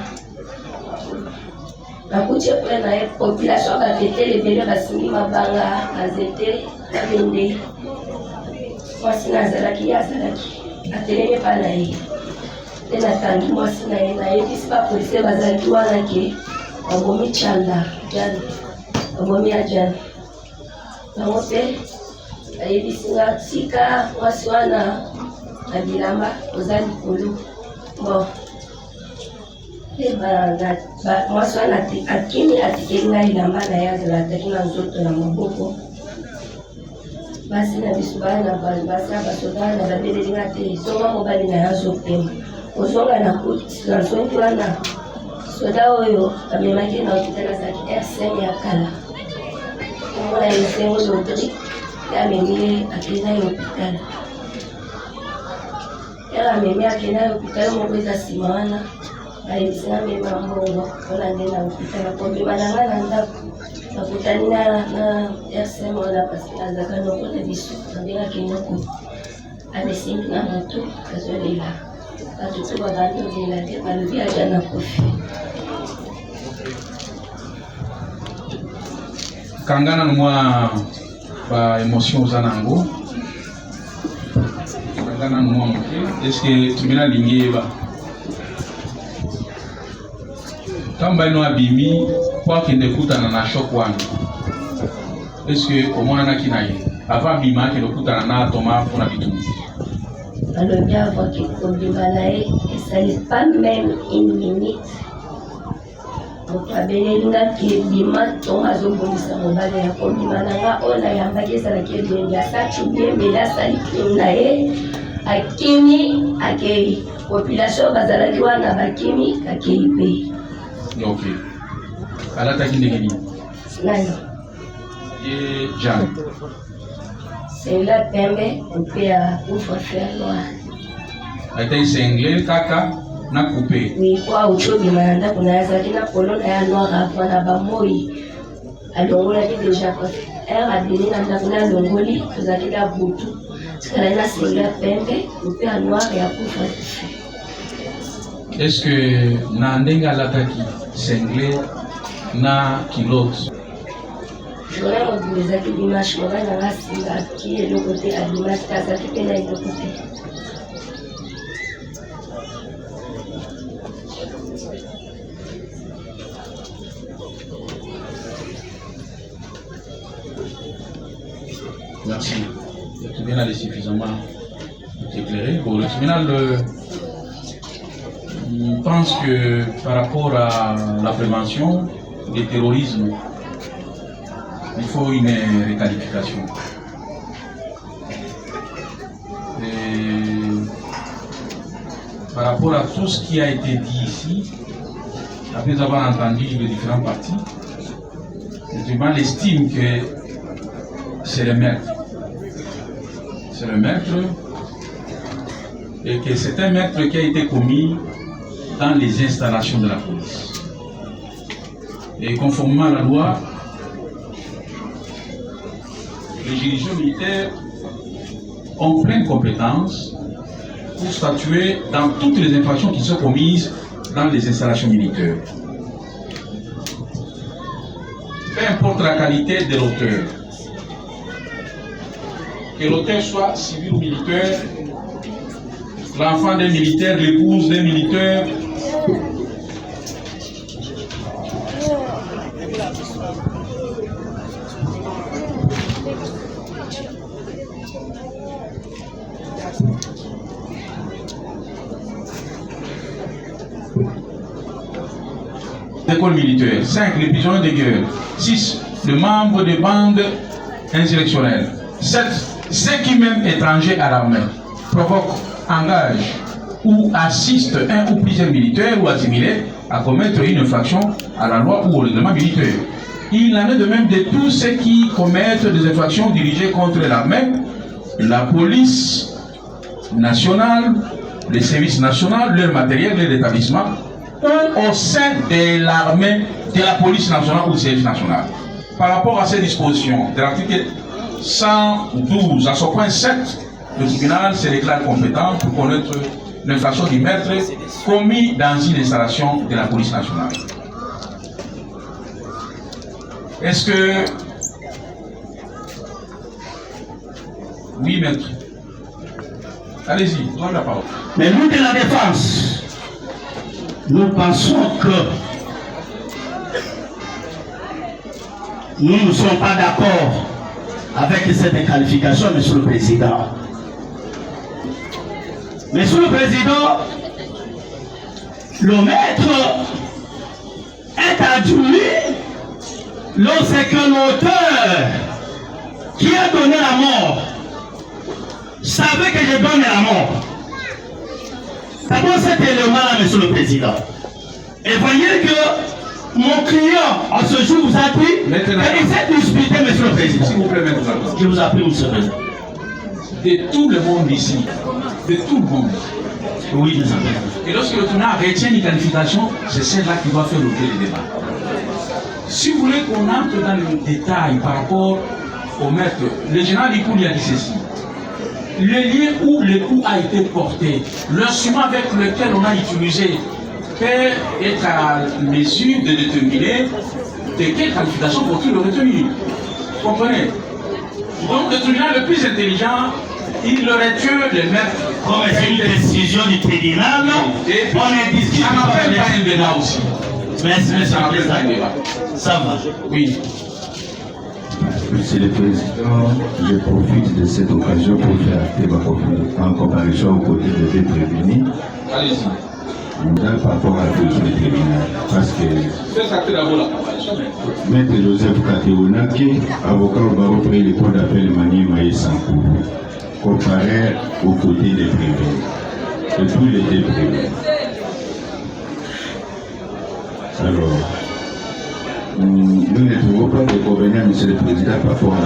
[SPEAKER 5] nakuti epe na ye population babetele ebele basimbi mabanga bazete babende mwasi nazalaki ye azalaki atelemi epa na ye te natangi mwasi na ye nayebisi bapolisier bazalaki wana ke babomi Chanda Jan babomi ya Jan yango te ayebisinga tika mwasi wana na bilamba oza likolo bon mwasi wana akimi atikeli ngai elamba na ye azala ataki na nzoto na maboko basi na biso bana basi na basoda na babeleli nga te songa mobali na ye azopema ozonga na kuti na zongi wana soda oyo amemaki na hôpital azalaki R5 ya kala omona esengo lodri ye amemi ye akei na ye hôpital ere amemi akei na ye hôpital moko eza nsima wana ayebisinga mema mbongo mpona nde na hôpital akobima na nga na ndako nakutani na R5 wana parce azalaka nokota biso nabengaki noko amesimbi na moto azolela bato to babandi olela te balobi aja na kofi
[SPEAKER 2] kangana mwa ba émotion oza nango kangana mwa moke eske tumina lingi yeba kamba ino abimi po akende kutana na shok wana eske omonanaki na ye avant abima akende okutana na atoma mpona bitumbu
[SPEAKER 5] alobi avoki kobima na ye esali pas même une minute moto abeleli nga kebima ntongo azobongisa mobali ya kobima na nga oyo nayambaki ezalaki elenge asaki biembeli asali crime na ye akimi akei population bazalaki wana bakimi akei mpe
[SPEAKER 2] ok alataki ndenge nini
[SPEAKER 5] nani
[SPEAKER 2] ye Jean
[SPEAKER 5] sengla pembe mpe ya couvre-feu noir
[SPEAKER 2] atei sengle kaka na coupe
[SPEAKER 5] wikwa uchobima na ndako na ye azalaki na polo na ya noir avant na bamoi alongolaki deja ere abimi na ndako na alongoli tozalaki na butu tikalaki na sengla pembe mpe ya noir ya couvre-feu.
[SPEAKER 2] est-ce que na ndenge alataki sengle na kilote
[SPEAKER 5] journée mobimba ezalaki dimanche mobali na nga asingaki eloko te abimaki te azalaki mpe na eloko te
[SPEAKER 2] merci. Le tribunal est suffisamment éclairé. Bon, le tribunal pense que par rapport à la prévention du terrorisme, il faut une réqualification. Et par rapport à tout ce qui a été dit ici, après avoir entendu les différents partis, le tribunal estime que c'est le maître. C'est le maître et que c'est un maître qui a été commis dans les installations de la police. Et conformément à la loi, les juridictions militaires ont pleine compétence pour statuer dans toutes les infractions qui sont commises dans les installations militaires. Peu importe la qualité de l'auteur, que l'auteur soit civil ou militaire, l'enfant d'un militaire, l'épouse d'un militaire, l'école militaire. 5. Les prisonniers de guerre. 6. Le membre des bandes insurrectionnelles. 7. Ceux qui, même étrangers à l'armée, provoquent, engagent ou assistent un ou plusieurs militaires ou assimilés à commettre une infraction à la loi ou au règlement militaire. Il en est de même de tous ceux qui commettent des infractions dirigées contre l'armée, la police nationale, les services nationaux, leur matériel, leur établissement, ou au sein de l'armée, de la police nationale ou du service national. Par rapport à ces dispositions de l'article 112 à son point 7, le tribunal se déclare compétent pour connaître l'infraction du maître commis dans une installation de la police nationale. Est-ce que... Oui, maître. Allez-y, vous avez la parole.
[SPEAKER 7] Mais nous de la défense, nous pensons que nous ne sommes pas d'accord avec cette qualification, Monsieur le Président. Monsieur le Président, le maître est admis lorsque l'auteur qui a donné la mort savait que je donne la mort. D'abord cet élément-là, Monsieur le Président. Et voyez que mon client, en ce jour, vous a dit qu'il s'est disputé, Monsieur le Président.
[SPEAKER 2] S'il vous plaît, maintenant.
[SPEAKER 7] Je vous en prie, Monsieur le Président.
[SPEAKER 2] De tout le monde ici, de tout le monde.
[SPEAKER 7] Oui, nous en prie.
[SPEAKER 2] Et lorsque le tribunal retient une qualification, c'est celle-là qui doit faire l'objet du débat. Si vous voulez qu'on entre dans le détail par rapport au maître, le général Likouli a dit ceci. Le lieu où le coup a été porté, l'instrument avec lequel on a utilisé peut être à mesure de déterminer de quelle qualification faut-il le retenir. Vous comprenez? Donc le tribunal le plus intelligent, il aurait tué le maître.
[SPEAKER 7] Comme c'est une décision du tribunal,
[SPEAKER 2] Et
[SPEAKER 7] on est discuté.
[SPEAKER 2] ça n'appelle pas un débat aussi.
[SPEAKER 7] Merci, Monsieur
[SPEAKER 2] Ça
[SPEAKER 7] le
[SPEAKER 2] n'appelle pas un
[SPEAKER 7] Président.
[SPEAKER 2] débat.
[SPEAKER 7] Ça va.
[SPEAKER 2] Oui.
[SPEAKER 8] Monsieur le Président, je profite de cette occasion pour faire acter ma confiance en comparaison aux côtés des deux prévenus
[SPEAKER 2] Allez-y.
[SPEAKER 8] par rapport à la position du tribunal. Parce que
[SPEAKER 2] Faites acter d'abord la comparaison.
[SPEAKER 8] Maître Joseph Kateonaki, avocat au barreau près le cours d'appel Manier Maïsankou, comparé aux côtés des prévenus. Et tous les deux prévenus. Alors, nous ne trouvons pas d'inconvénient, Monsieur le Président, par rapport à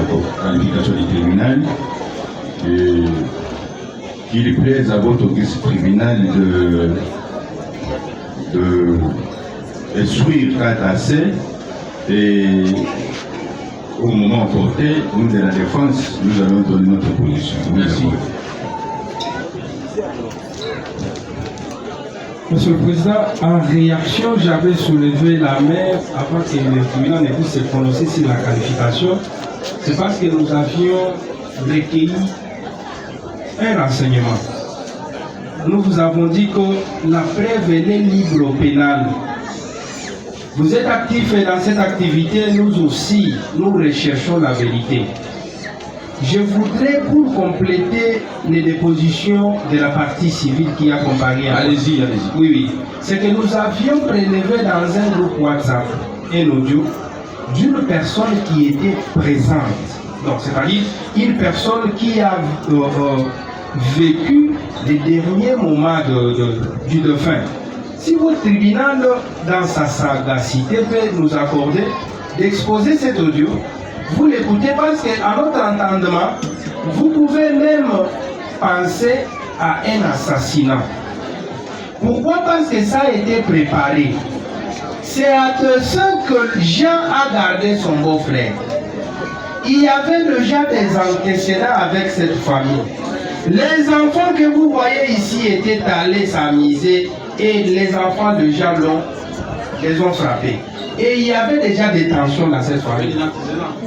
[SPEAKER 8] la qualification du tribunal. Qu'il plaise à votre tribunal de instruire quatre assez et au moment porté, nous de la défense, nous allons donner notre position.
[SPEAKER 2] Merci.
[SPEAKER 9] Monsieur le Président, en réaction, j'avais soulevé la main avant que le tribunal ne puisse se prononcer sur la qualification. C'est parce que nous avions recueilli un renseignement. Nous vous avons dit que la preuve est libre au pénal. Vous êtes actifs et dans cette activité, nous aussi, nous recherchons la vérité. Je voudrais, pour compléter les dépositions de la partie civile qui a comparé à...
[SPEAKER 2] Allez-y, allez-y.
[SPEAKER 9] Oui, oui. C'est que nous avions prélevé dans un groupe WhatsApp un audio d'une personne qui était présente. Donc, c'est-à-dire une personne qui a vécu les derniers moments du défunt. Si votre tribunal, dans sa sagacité, peut nous accorder d'exposer cet audio, vous l'écoutez parce qu'à notre entendement, vous pouvez même penser à un assassinat. Pourquoi? Parce que ça a été préparé. C'est à ça que Jean a gardé son beau-frère. Il y avait déjà des antécédents avec cette famille. Les enfants que vous voyez ici étaient allés s'amuser et les enfants de Jean les ont frappés. Et il y avait déjà des tensions dans cette famille.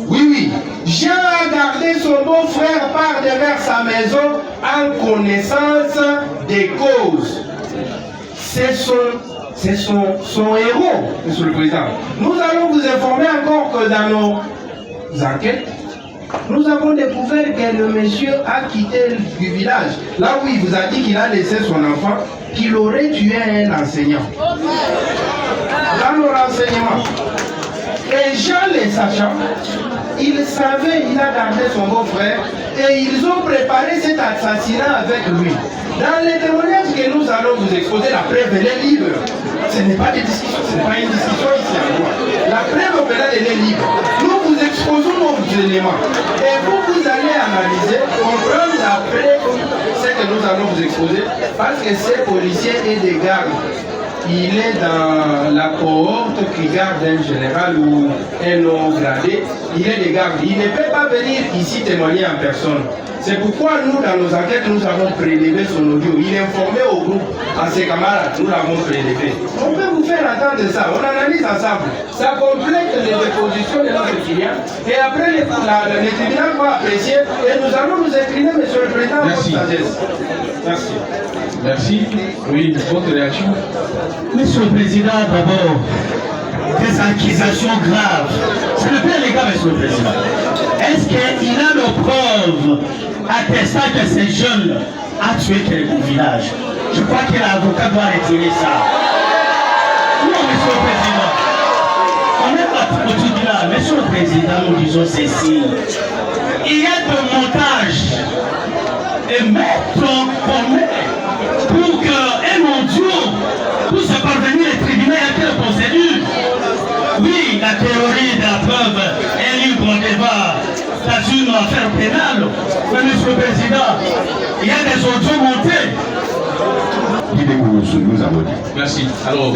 [SPEAKER 9] Oui, oui. Jean a gardé son beau-frère par devers sa maison en connaissance des causes. C'est son héros, Monsieur le Président. Nous allons vous informer encore que dans nos enquêtes, nous avons découvert que le monsieur a quitté du village, là où il vous a dit qu'il a laissé son enfant, qu'il aurait tué un enseignant. Dans nos renseignements. Et Jean les sachant, il savait, il a gardé son beau-frère et ils ont préparé cet assassinat avec lui. Dans les témoignages que nous allons vous exposer, la preuve elle est libre. Ce n'est pas des discussions, ce n'est pas une discussion ici en loi. La preuve au pénal elle est libre. Nous vous exposons nos éléments et vous allez analyser, comprendre après ce que nous allons vous exposer parce que ces policiers et des gardes. Il est dans la cohorte qui garde un général ou un non gradé. Il est des gardes. Il ne peut pas venir ici témoigner en personne. C'est pourquoi nous, dans nos enquêtes, nous avons prélevé son audio. Il informait au groupe, à ses camarades, nous l'avons prélevé. On peut vous faire entendre ça. On analyse ensemble. Ça complète les dépositions de notre client. Et après, le tribunal va apprécier. Et nous allons nous incliner, Monsieur le Président, à votre sagesse. Merci.
[SPEAKER 2] Merci. Oui, votre réaction?
[SPEAKER 7] Monsieur le Président, d'abord, des accusations graves. C'est le pire, les gars, Monsieur le Président. Est-ce qu'il a nos preuves attestant que ces jeunes a tué quelques villages. Je crois que l'avocat doit retirer ça. Non, Monsieur le Président. On est au tribunal. Monsieur le Président, nous disons ceci. Il y a de montage et mettre commun pour qu'un audio puisse parvenir au tribunal à quelle procédure. Oui, la théorie de la preuve est libre débat dans une affaire pénale. Mais Monsieur le Président, il y a des audios montés.
[SPEAKER 2] Merci. Alors,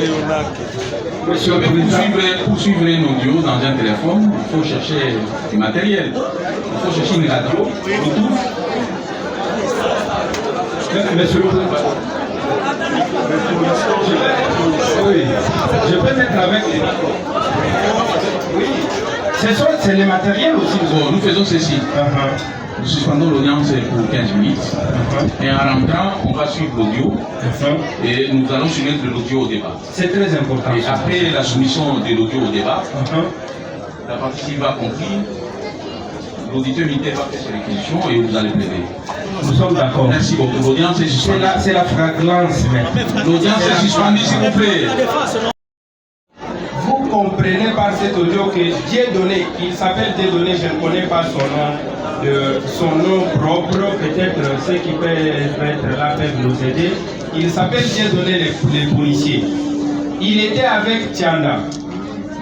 [SPEAKER 2] Monsieur le Président, pour suivre un audio dans un téléphone, il faut chercher du matériel. Il faut chercher une radio, Bluetooth.
[SPEAKER 9] Monsieur le Président, oui, je peux mettre avec les... Oui, c'est les matériels aussi.
[SPEAKER 2] Bon, nous faisons ceci. Nous suspendons l'audience pour 15 minutes. Et en rentrant, on va suivre l'audio. Et nous allons soumettre l'audio au débat.
[SPEAKER 9] C'est très important.
[SPEAKER 2] Et après la soumission de l'audio au débat, la partie civile va conclure. L'auditeur militaire va faire ses réquisitions et vous allez plaider.
[SPEAKER 9] Nous sommes d'accord.
[SPEAKER 2] Merci beaucoup. L'audience est suspendue.
[SPEAKER 9] C'est la fragrance maintenant.
[SPEAKER 2] L'audience est suspendue, s'il vous plaît.
[SPEAKER 9] Vous comprenez par cet audio que Dieudonné, il s'appelle Dieudonné, je ne connais pas son nom propre, peut-être ceux qui peuvent être là peuvent nous aider. Il s'appelle Dieudonné les policiers. Il était avec Tianda.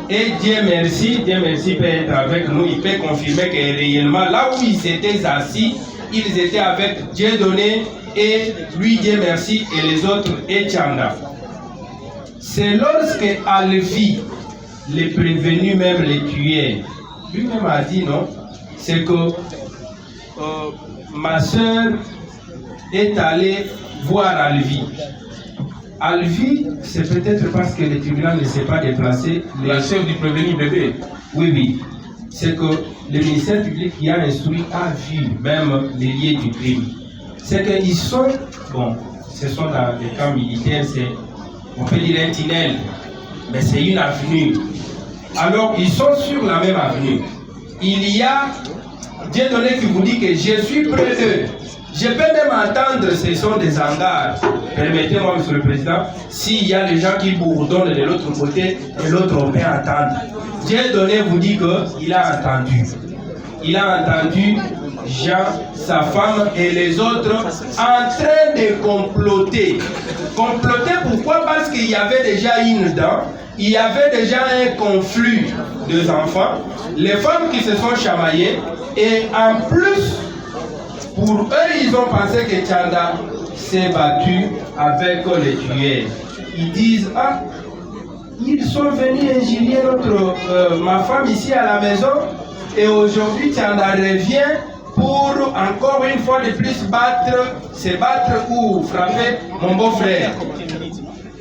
[SPEAKER 9] Et Dieu merci peut être avec nous, il peut confirmer que réellement là où ils étaient assis, ils étaient avec Dieudonné et lui Dieu merci et les autres et Tianda. C'est lorsque Alvi, les prévenus, même les tués, lui-même a dit non, c'est que ma soeur est allée voir Alvi. Alvi, c'est peut-être parce que le tribunal ne s'est pas déplacé.
[SPEAKER 2] La sœur du prévenu bébé.
[SPEAKER 9] Oui, oui. C'est que le ministère public qui a instruit a vu même les lieux du crime. C'est qu'ils sont, bon, ce sont dans les camps militaires, on peut dire un tunnel, mais c'est une avenue. Alors, ils sont sur la même avenue. Il y a Dieudonné qui vous dit que je suis près d'eux. Je peux même entendre ce sont des hangars. Permettez-moi, Monsieur le Président, s'il y a des gens qui bourdonnent de l'autre côté, de l'autre on peut entendre. Dieudonné vous dit qu'il a entendu. Il a entendu Jean, sa femme et les autres en train de comploter. Comploter pourquoi? Parce qu'il y avait déjà une dent, il y avait déjà un conflit des enfants, les femmes qui se sont chamaillées, et en plus, pour eux, ils ont pensé que Tianda s'est battu avec les tueurs. Ils disent, ah, ils sont venus injurier ma femme ici à la maison, et aujourd'hui Tianda revient pour encore une fois de plus se battre ou frapper mon beau-frère.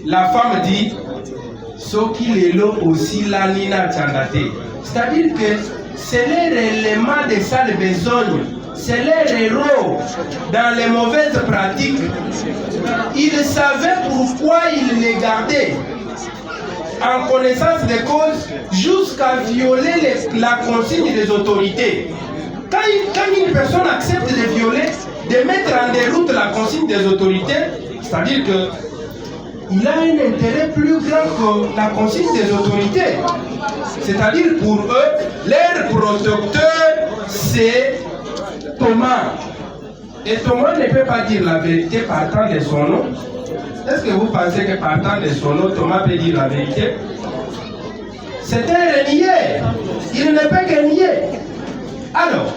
[SPEAKER 9] La femme dit, ce qu'il est là aussi la nina Tiandate. C'est-à-dire que c'est l'élément de sale besogne. C'est leur héros dans les mauvaises pratiques. Ils savaient pourquoi ils les gardaient en connaissance des causes jusqu'à violer la consigne des autorités. Quand une personne accepte de violer, de mettre en déroute la consigne des autorités, c'est-à-dire qu'il a un intérêt plus grand que la consigne des autorités. C'est-à-dire pour eux, leur protecteur, c'est Thomas. Et Thomas ne peut pas dire la vérité partant de son nom. Est-ce que vous pensez que partant de son nom, Thomas peut dire la vérité? C'est un renier. Il ne peut que nier. Alors,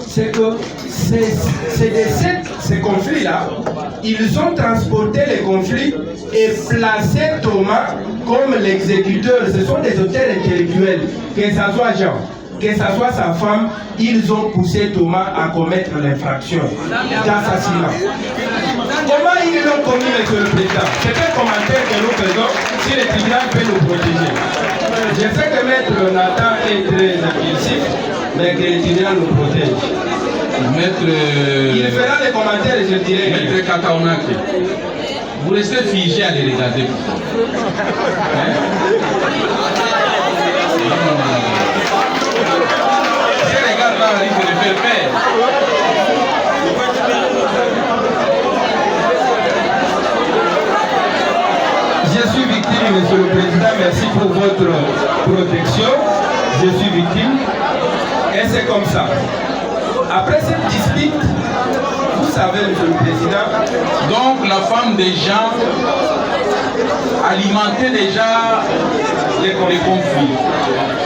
[SPEAKER 9] c'est que ces conflits-là, ils ont transporté les conflits et placé Thomas comme l'exécuteur. Ce sont des auteurs intellectuels, que ce soit Jean, que ce soit sa femme, ils ont poussé Thomas à commettre l'infraction d'assassinat. Comment ils l'ont commis, Monsieur le Président? C'est un commentaire que nous faisons si le tribunal peut nous protéger. Je sais que Maître Nathan est très impulsif, mais que le tribunal nous protège. Il fera des commentaires et je dirai.
[SPEAKER 2] Maître Kakaonak, vous restez figé à les regarder. Je regarde là, il faut le faire faire.
[SPEAKER 9] merci pour votre protection. Je suis victime. Et c'est comme ça. Après cette dispute, vous savez, Monsieur le Président,
[SPEAKER 2] Donc la femme des gens alimentait déjà les conflits.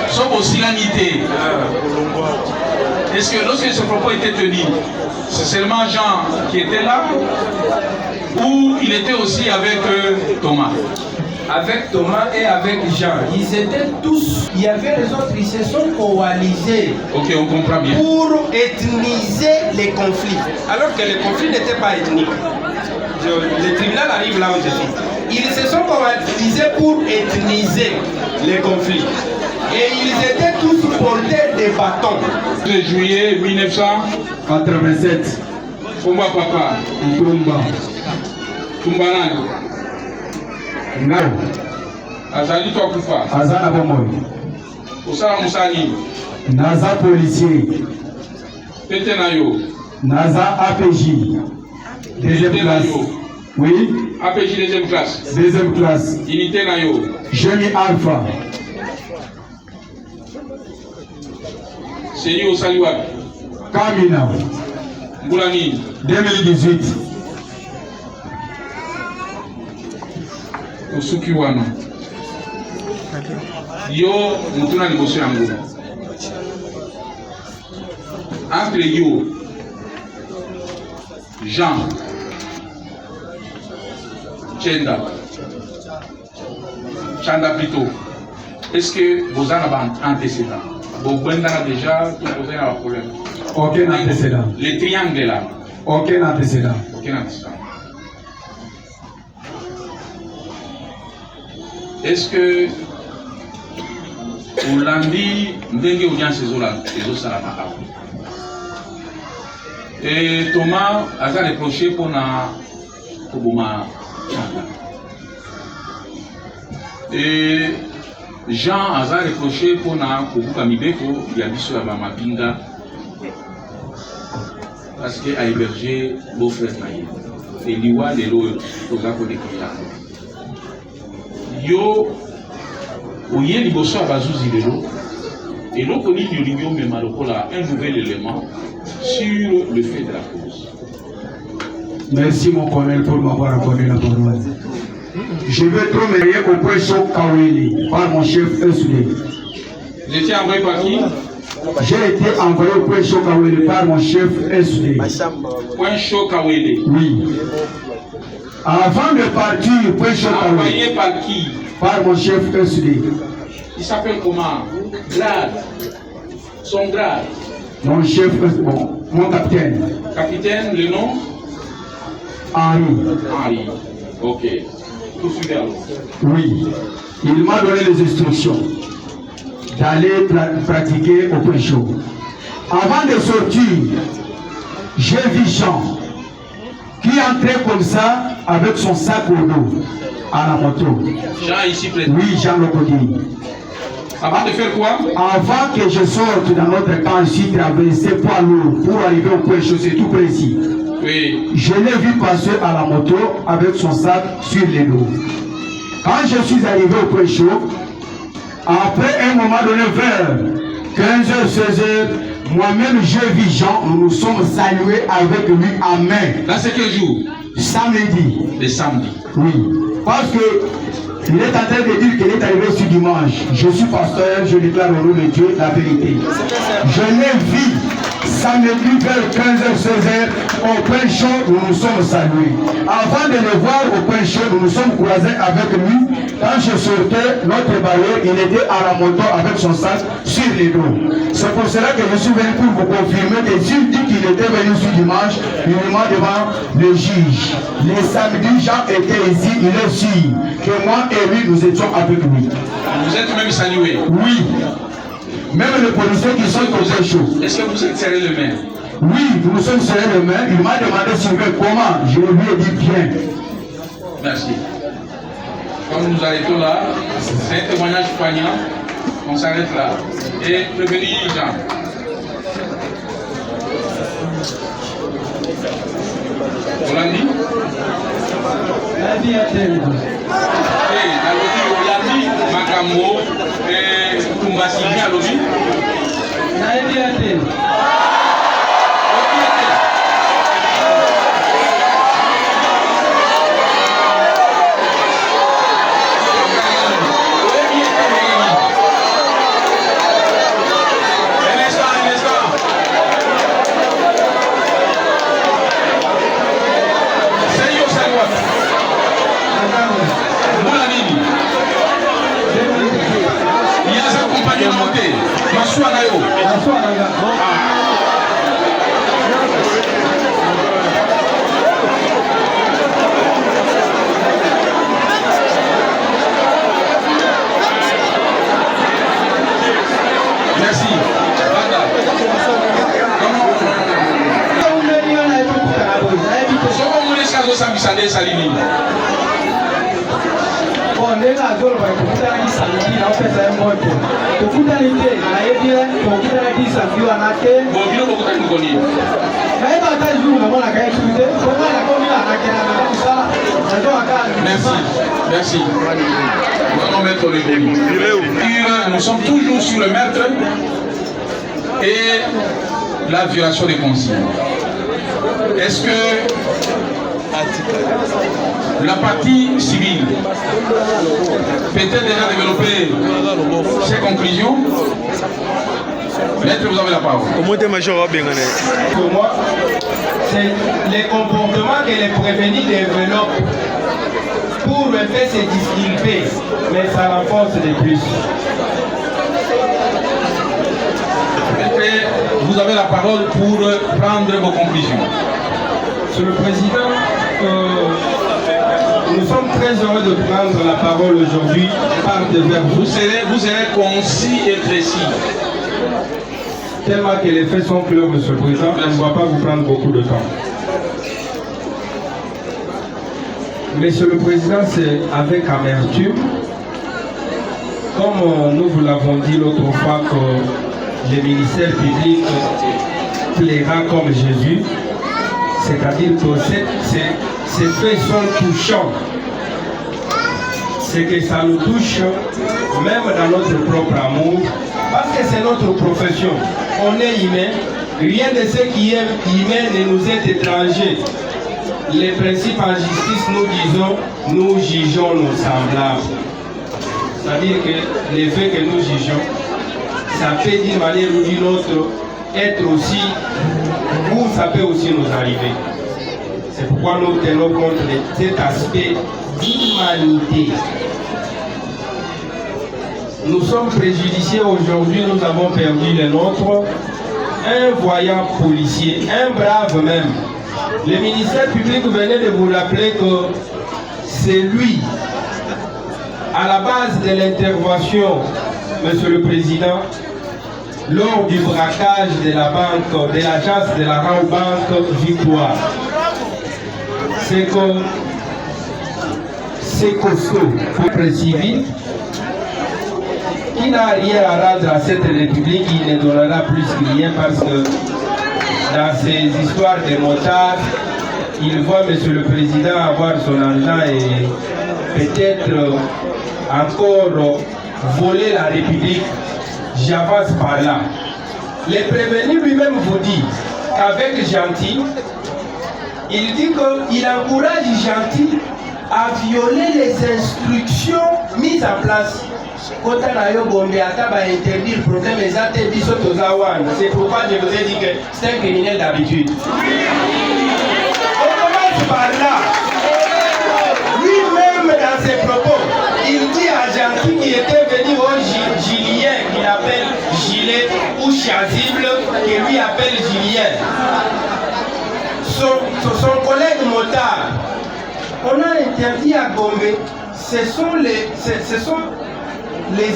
[SPEAKER 2] Sauf aussi l'unité. Est-ce que lorsque ce propos était tenu, c'est seulement Jean qui était là ou il était aussi avec Thomas?
[SPEAKER 9] avec Thomas et avec Jean, ils étaient tous, il y avait les autres, ils se sont coalisés.
[SPEAKER 2] Ok, on comprend bien.
[SPEAKER 9] Pour ethniser les conflits, alors que les conflits n'étaient pas ethniques. Le tribunal arrive là où je suis. Ils se sont coalisés pour ethniser les conflits. Et ils étaient tous portés des bâtons.
[SPEAKER 2] Le juillet 1987. Kumba papa.
[SPEAKER 10] Kumba.
[SPEAKER 2] Kumbanani.
[SPEAKER 10] Ngao.
[SPEAKER 2] Azali to kufa.
[SPEAKER 10] Azana bomoy.
[SPEAKER 2] Osala musani.
[SPEAKER 10] Naza policier.
[SPEAKER 2] Pete na yo.
[SPEAKER 10] Naza APJ. Deuxième classe. Oui.
[SPEAKER 2] APJ deuxième classe.
[SPEAKER 10] Deuxième classe.
[SPEAKER 2] Unité na yo.
[SPEAKER 10] Génie Alpha.
[SPEAKER 2] Seigneur Osaliwa.
[SPEAKER 10] Kamina.
[SPEAKER 2] Moulani.
[SPEAKER 10] 2018.
[SPEAKER 2] Osuki wana. Yo mutuna liboso yango. Entre yo Jean Chanda plutôt. Est-ce que vous avez un antécédent? Vous avez déjà tout posé un problème.
[SPEAKER 10] Aucun antécédent.
[SPEAKER 2] Le triangle là.
[SPEAKER 10] Aucun antécédent.
[SPEAKER 2] Aucun antécédent. Est-ce que vous l'avez dit, ndenge audience ces salama. Et Thomas a reproché pour na Koboma Chanda. Et Jean a reproché pour na Kobuka Mibeko, il y a biso ya Mapinga parce qu'il a hébergé beau-frère Naïe. Et Liwa de l'eau, pour la Kodekita. Yo, oye liboso à Bazouzi de l'eau, et l'eau connaît l'union mais Marokola un nouvel élément sur le fait de la cause.
[SPEAKER 10] Merci mon colonel pour m'avoir accordé la parole. Je veux trop m'aider au point chaud Kaweli par mon chef Essoudé.
[SPEAKER 2] Vous étiez envoyé par qui?
[SPEAKER 10] J'ai été envoyé au point chaud Kaweli par mon chef Essoudé.
[SPEAKER 2] Point chaud Kaweli?
[SPEAKER 10] Oui. Avant de partir au point chaud Kaweli.
[SPEAKER 2] Envoyé par qui?
[SPEAKER 10] Par mon chef Essoudé.
[SPEAKER 2] Il s'appelle comment? Grade. Son grade.
[SPEAKER 10] Mon chef, mon capitaine.
[SPEAKER 2] Capitaine, le nom?
[SPEAKER 10] Henri.
[SPEAKER 2] Henri. Ok. Tout suivre.
[SPEAKER 10] Oui. Il m'a donné les instructions d'aller pratiquer au point chaud. Avant de sortir, j'ai vu Jean qui entrait comme ça avec son sac au dos à la moto.
[SPEAKER 2] Jean ici présent.
[SPEAKER 10] Oui, Jean Locodie.
[SPEAKER 2] Avant de faire quoi?
[SPEAKER 10] Avant que je sorte dans notre camp ici, traverser poids lourd pour arriver au point chaud, c'est tout précis.
[SPEAKER 2] Oui.
[SPEAKER 10] Je l'ai vu passer à la moto avec son sac sur les dos. Quand je suis arrivé au point chaud, après un moment donné vers 15h, 16h, moi-même j'ai vu Jean, nous nous sommes salués avec lui en main.
[SPEAKER 2] Là c'est quel jour?
[SPEAKER 10] Samedi.
[SPEAKER 2] Le samedi.
[SPEAKER 10] Oui. Parce que il est en train de dire qu'il est arrivé ce dimanche. Je suis pasteur, je déclare au nom de Dieu la vérité. Je l'ai vu samedi vers 15h, 16h, au point chaud, nous nous sommes salués. Avant de le voir au point chaud, nous nous sommes croisés avec lui. Quand je sortais, notre bailleur, il était à la moto avec son sac sur les dos. C'est pour cela que je suis venu pour vous confirmer que s'il dit qu'il était venu ce dimanche, il m'a devant le juge. Les samedis, Jean était ici, il est sûr que moi et lui, nous étions avec lui.
[SPEAKER 2] Vous êtes même salué?
[SPEAKER 10] Oui. Même les policiers qui sont au point chaud.
[SPEAKER 2] Est-ce que vous êtes serré le main?
[SPEAKER 10] Oui, nous nous sommes serrés les mains. Il m'a demandé comment. Je lui ai dit bien.
[SPEAKER 2] Merci. Comme nous arrêtons là, c'est un témoignage poignant. On s'arrête là. Et prévenir Jean. On l'a dit?
[SPEAKER 10] La vie est telle.
[SPEAKER 2] La vie, on l'a dit. makambo tumbasi bien alobi merci. Sandé Salini.
[SPEAKER 9] Bon, ndenge azoloba tokutanaki samedi na opesa ye moto tokutani te nayebie tokutanaki samedi wana te
[SPEAKER 2] bino bokutani mokoni
[SPEAKER 9] nayeba ata jour namonaka ye tu te komana komilanakena mosala nazokaka.
[SPEAKER 2] Merci. Nous allons mettre le début. Nous sommes toujours sur le meurtre et la violation des consignes. Est-ce que la partie civile peut-elle déjà développer ses conclusions? Maître, vous avez la parole.
[SPEAKER 9] Pour moi, c'est les comportements que les prévenus développent pour le faire se disculper, mais ça renforce de plus.
[SPEAKER 2] Et vous avez la parole pour prendre vos conclusions.
[SPEAKER 9] Monsieur le Président, nous sommes très heureux de prendre la parole aujourd'hui par devers vous.
[SPEAKER 2] Vous serez concis et précis.
[SPEAKER 9] Tellement que les faits sont clairs, Monsieur le Président, je ne vais pas vous prendre beaucoup de temps. Monsieur le Président, c'est avec amertume, comme nous vous l'avons dit l'autre fois, que le ministère public plaira comme Jésus, c'est-à-dire que ces faits sont touchants. C'est que ça nous touche même dans notre propre amour, parce que c'est notre profession. On est humain, rien de ce qui est humain ne nous est étranger. Les principes en justice, nous jugeons nos semblables. C'est-à-dire que les faits que nous jugeons, ça peut d'une manière ou d'une autre être aussi, ou ça peut aussi nous arriver. C'est pourquoi nous tenons compte de cet aspect d'humanité. Nous sommes préjudiciés aujourd'hui, nous avons perdu le nôtre. Un voyant policier, un brave même. Le ministère public venait de vous rappeler que c'est lui, à la base de l'intervention, Monsieur le Président, lors du braquage de la banque, de l'agence de la Rao Banque Victoire. C'est que c'est costaud, peuple civil, qui n'a rien à rendre à cette République, il ne donnera plus que rien parce que dans ces histoires de motards, il voit Monsieur le Président avoir son argent et peut-être encore voler la République. J'avance par là. Le prévenu lui-même vous dit qu'avec Gentil, il dit qu'il encourage Gentil à violer les instructions mises en place. Quand on a interdire le problème, c'est pourquoi je vous ai dit que c'est un criminel d'habitude. On commence par là. Lui-même dans ses propos, il dit à Gentil qui était venu au Gilien, qu'il appelle Gilet ou Chazible, qu'il lui appelle Gilien. Son collègue motard, on a interdit à Gombe, ce sont les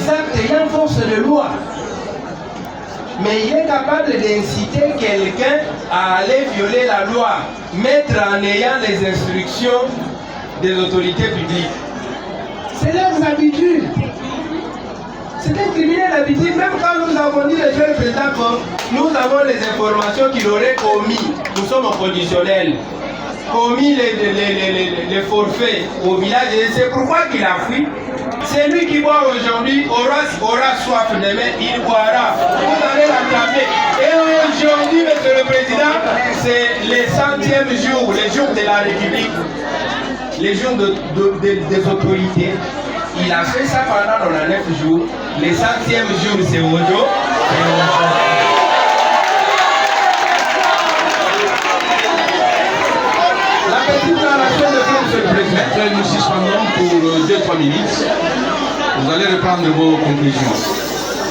[SPEAKER 9] actes ayant force de loi. Mais il est capable d'inciter quelqu'un à aller violer la loi, mettre en ayant les instructions des autorités publiques. C'est leurs habitudes. C'est un criminel d'habitude. Même quand nous avons dit le jeune président que nous avons les informations qu'il aurait commis, nous sommes au conditionnel. commis les forfaits au village et c'est pourquoi qu'il a fui. C'est lui qui boit aujourd'hui, aura soif demain, il boira. Vous allez l'acclamer. Et aujourd'hui, monsieur le président, c'est les 100e jour, les jours de la République, les jours des autorités. Il a fait ça pendant 9 jours. Les 100e jour, c'est aujourd'hui. La petite narration de M. le Président,
[SPEAKER 2] nous suspendons pour 2-3 minutes. Vous allez reprendre vos conclusions.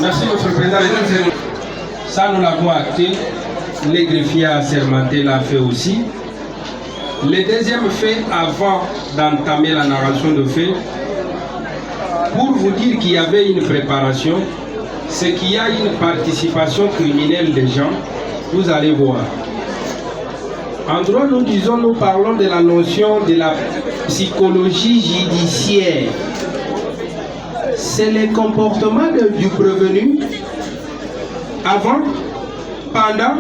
[SPEAKER 9] Merci, monsieur le Président.
[SPEAKER 11] Ça, nous l'avons acté. Les greffiers assermentés l'ont fait aussi. Le deuxième fait, avant d'entamer la narration de fait, pour vous dire qu'il y avait une préparation, c'est qu'il y a une participation criminelle des gens. Vous allez voir. En droit, nous parlons de la notion de la psychologie judiciaire. C'est le comportement du prévenu avant, pendant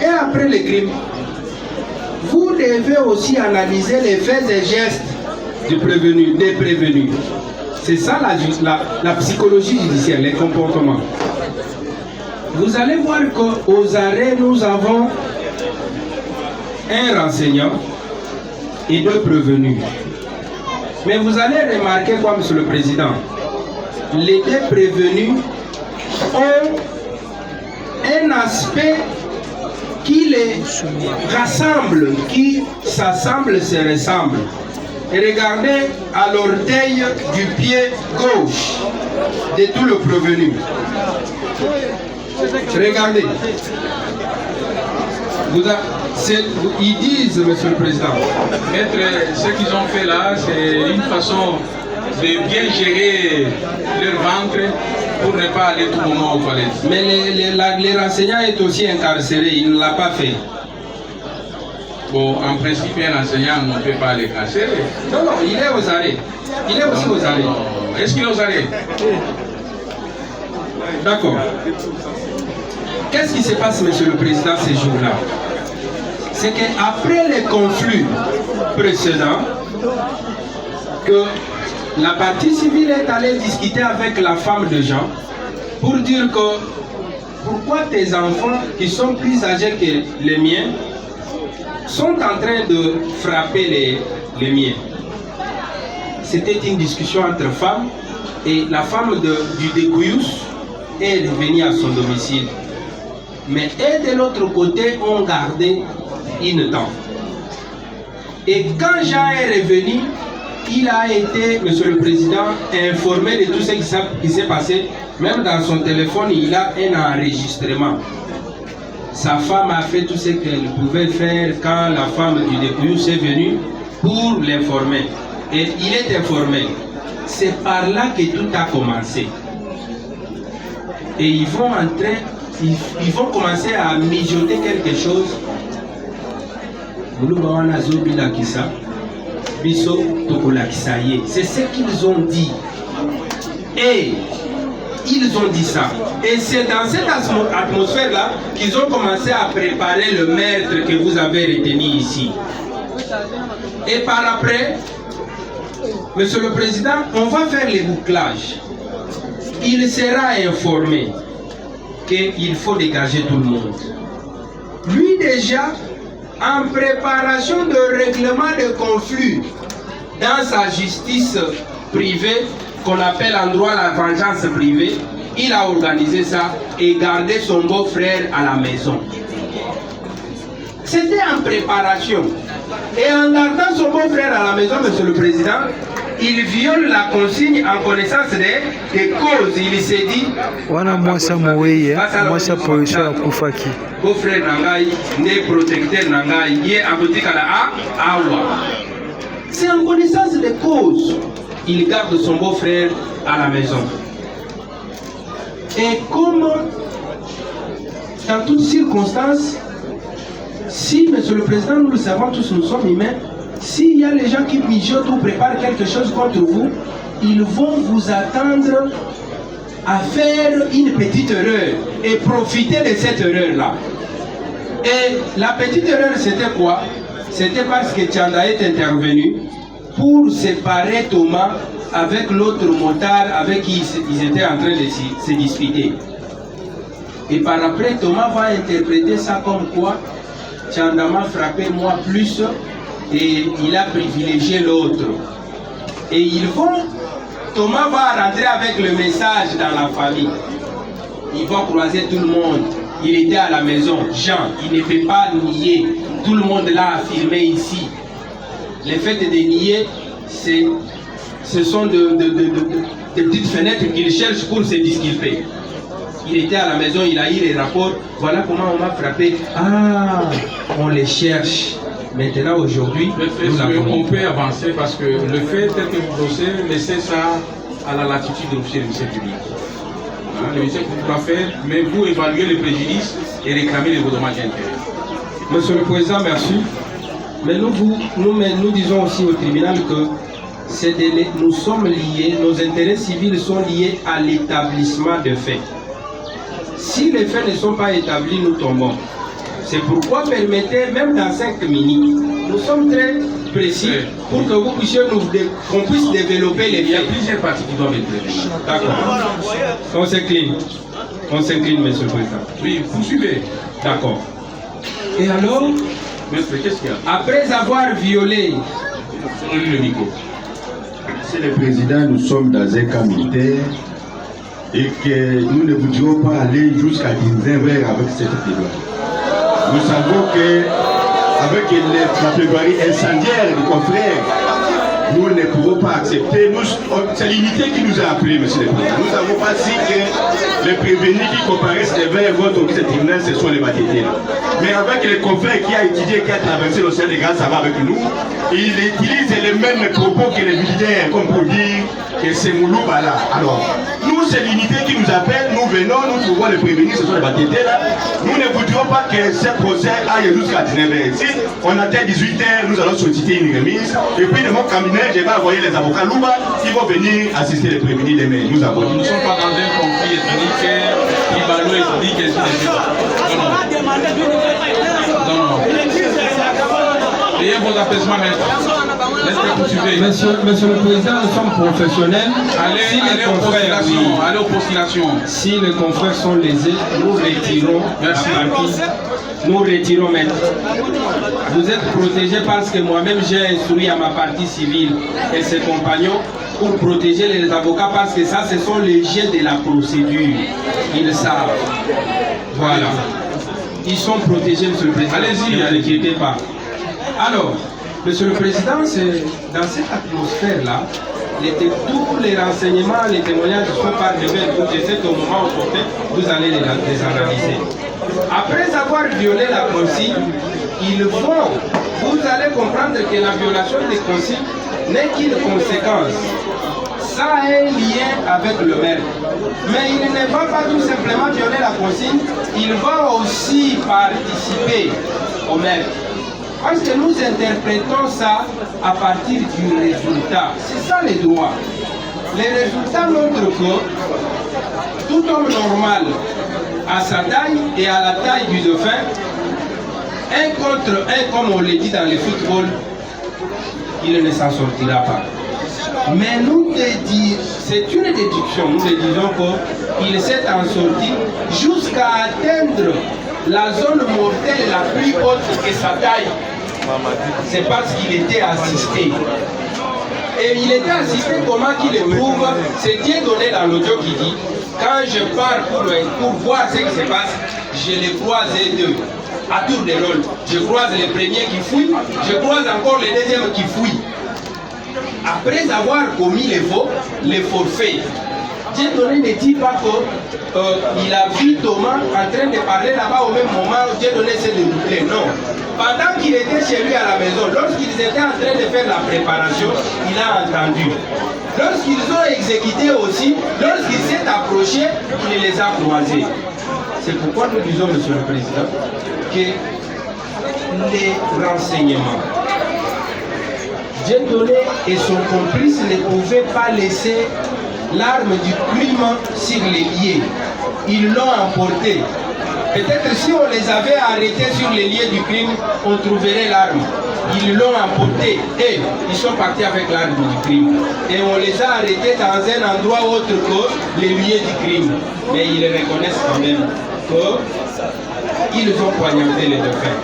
[SPEAKER 11] et après le crime. Vous devez aussi analyser les faits et gestes du prévenu, des prévenus. C'est ça la psychologie judiciaire, les comportements. Vous allez voir qu'aux arrêts, nous avons un renseignant et 2 prévenus. Mais vous allez remarquer quoi, monsieur le Président? Les 2 prévenus ont un aspect qui les rassemble, qui s'assemble, se ressemble. Et regardez à l'orteil du pied gauche de tout le prévenu. Regardez. Ils disent, monsieur le Président,
[SPEAKER 2] Maître, ce qu'ils ont fait là, c'est une façon de bien gérer leur ventre pour ne pas aller tout le moment aux toilettes.
[SPEAKER 11] Mais le renseignant est aussi incarcéré, il ne l'a pas fait.
[SPEAKER 2] Bon, en principe, un enseignant ne peut pas les carcérer.
[SPEAKER 11] Non, il est aux arrêts. Il est aussi aux arrêts.
[SPEAKER 2] Est-ce qu'il est aux arrêts?
[SPEAKER 11] D'accord. Qu'est-ce qui se passe, monsieur le Président, ces jours-là? C'est qu'après les conflits précédents, que la partie civile est allée discuter avec la femme de Jean pour dire que pourquoi tes enfants qui sont plus âgés que les miens sont en train de frapper les miens. C'était une discussion entre femmes et la femme du Dégouyous est revenue à son domicile. Mais eux de l'autre côté ont gardé une temps. Et quand Jean est revenu, il a été, monsieur le Président, informé de tout ce qui s'est passé. Même dans son téléphone, il a un enregistrement. Sa femme a fait tout ce qu'elle pouvait faire quand la femme du Dégouyous est venue pour l'informer. Et il est informé. C'est par là que tout a commencé. Et ils vont commencer à mijoter quelque chose. C'est ce qu'ils ont dit. Et ils ont dit ça. Et c'est dans cette atmosphère-là qu'ils ont commencé à préparer le meurtre que vous avez retenu ici. Et par après, monsieur le Président, on va faire les bouclages. Il sera informé qu'il faut dégager tout le monde. Lui déjà, en préparation de règlement de conflit dans sa justice privée, qu'on appelle en droit la vengeance privée, il a organisé ça et gardé son beau-frère à la maison. C'était en préparation. Et en gardant son beau-frère à la maison, monsieur le Président, il viole la consigne en connaissance des causes. Il s'est dit, beau-frère Nangaï, né protecteur Nangaï, yé abotikala a awa. C'est en connaissance des causes. Il garde son beau-frère à la maison. Et comme dans toutes circonstances, si, monsieur le Président, nous le savons tous, nous sommes humains, s'il y a les gens qui mijotent ou préparent quelque chose contre vous, ils vont vous attendre à faire une petite erreur et profiter de cette erreur-là. Et la petite erreur, c'était quoi? c'était parce que Tchanda est intervenu pour séparer Thomas avec l'autre motard avec qui ils étaient en train de se disputer. Et par après, Thomas va interpréter ça comme quoi Tchanda m'a frappé moi plus et il a privilégié l'autre. Et Thomas va rentrer avec le message dans la famille. Il va croiser tout le monde. Il était à la maison. Jean, il ne peut pas nier. Tout le monde l'a affirmé ici. Le fait de nier, ce sont de petites fenêtres qu'il cherche pour se disculper. Il était à la maison, il a eu les rapports. Voilà comment on m'a frappé. Ah, on les cherche. Maintenant, aujourd'hui,
[SPEAKER 2] on peut avancer parce que le fait tel que vous bossez, laissez ça à la latitude de l'officier de ministère public. Le ministère public doit faire, mais vous évaluez les préjudices et réclamer les dommages intérêts.
[SPEAKER 11] Monsieur le Président, merci. Mais nous disons aussi au tribunal que nous sommes liés, nos intérêts civils sont liés à l'établissement de faits. Si les faits ne sont pas établis, nous tombons. C'est pourquoi permettez, même dans 5 minutes, nous sommes très précis pour que vous puissiez qu'on puisse développer les faits.
[SPEAKER 2] Il y a plusieurs parties qui doivent être prévues.
[SPEAKER 11] D'accord. On s'incline. On s'incline, Monsieur le Président.
[SPEAKER 2] Oui, poursuivez.
[SPEAKER 11] D'accord. Et alors,
[SPEAKER 2] qu'est-ce qu'il y a?
[SPEAKER 11] Après avoir violé
[SPEAKER 2] le micro.
[SPEAKER 8] Monsieur le Président, nous sommes dans un cas militaire et que nous ne voudrions pas aller jusqu'à 19h avec cette plaidoirie. Nous savons qu'avec la plaidoirie incendiaire du confrère, nous ne pourrons pas accepter. C'est l'unité qui nous a appelés, Monsieur le Président. Nous n'avons pas dit que les prévenus qui comparaissent devant votre tribunal, ce sont les bâtitiers. Mais avec le confrère qui a étudié, qui a traversé l'océan des Grands, ça va avec nous, il utilise les mêmes propos que les militaires, comme pour dire que c'est Moulouba là. Alors, nous, c'est l'unité qui nous appelle, nous venons, nous trouvons les prévenus, ce sont les bâtitiers là. Nous ne voudrions pas que ce procès aille jusqu'à 19h. Si on atteint 18h, nous allons solliciter une remise. Et puis, de mon cabinet, je vais envoyer les avocats Louba qui vont venir assister les prévenus demain. Nous avons.
[SPEAKER 2] Nous ne sommes pas dans un conflit ethnique, tribalo ethnique, et non. Ayez vos apaisements,
[SPEAKER 11] Monsieur le Président, nous sommes professionnels.
[SPEAKER 2] Allez aux postulations.
[SPEAKER 11] Si les confrères sont lésés, nous retirons la partie. Nous retirons maintenant. Vous êtes protégés parce que moi-même j'ai instruit à ma partie civile et ses compagnons pour protéger les avocats parce que ça, ce sont les jets de la procédure. Ils le savent. Voilà. Ils sont protégés, Monsieur le Président.
[SPEAKER 2] Allez-y,
[SPEAKER 11] ne vous inquiétez pas. Alors, Monsieur le Président, c'est dans cette atmosphère-là, tous les renseignements, les témoignages sont parvenus. Donc, je sais qu'au moment opportun, vous allez les analyser. Après avoir violé la consigne, vous allez comprendre que la violation des consignes n'est qu'une conséquence. Ça a un lien avec le maire. Mais il ne va pas tout simplement violer la consigne, il va aussi participer au maire. Parce que nous interprétons ça à partir du résultat. C'est ça les droits. Les résultats montrent que tout homme normal, à sa taille et à la taille du dauphin, 1 contre 1, comme on le dit dans le football, il ne s'en sortira pas. Mais c'est une déduction, nous disons qu'il s'est en sorti jusqu'à atteindre la zone mortelle la plus haute que sa taille. C'est parce qu'il était assisté. Et il était assisté, comment qu'il le prouve? C'est Dieu donné dans l'audio qui dit, quand je pars pour voir ce qui se passe, je les croise deux. À tour de rôle, je croise le premier qui fouille, je croise encore le deuxième qui fouille. Après avoir commis les forfaits, Dieu donné ne dit pas qu'il a vu Thomas en train de parler là-bas au même moment où Dieu donné s'est déroulé. Non. Pendant qu'il était chez lui à la maison, lorsqu'ils étaient en train de faire la préparation, il a entendu. Lorsqu'ils ont exécuté aussi, lorsqu'il s'est approché, il les a croisés. C'est pourquoi nous disons, Monsieur le Président, que les renseignements, Dieudonné et son complice ne pouvaient pas laisser l'arme du crime sur les lieux. Ils l'ont emporté. Peut-être si on les avait arrêtés sur les lieux du crime, on trouverait l'arme. ils l'ont emporté et ils sont partis avec l'arme du crime. Et on les a arrêtés dans un endroit autre que les lieux du crime. Mais ils reconnaissent quand même qu'ils ont poignardé les défunts.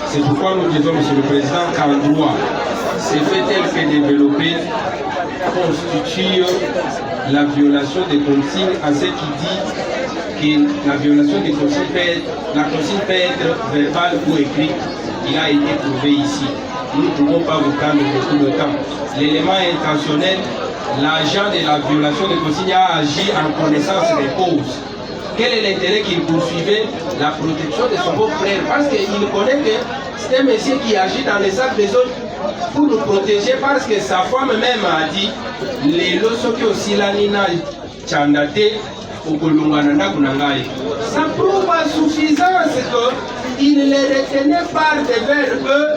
[SPEAKER 11] C'est pourquoi nous disons, Monsieur le Président, qu'en droit, ces faits tels que développés constituent la violation des consignes à ce qui dit que la violation des consignes la consigne peut être verbale ou écrite. Il a été prouvé ici. Nous ne pouvons pas vous prendre beaucoup de temps. L'élément intentionnel, l'agent de la violation des consignes a agi en connaissance des causes. Quel est l'intérêt qu'il poursuivait? La protection de son beau-frère. Parce qu'il connaît que c'est un monsieur qui agit dans les sacs des autres pour nous protéger, parce que sa femme même a dit les losoki aussi la nina chandate okolungananda kunangai. Ça prouve à suffisance qu'il les retenait par devers eux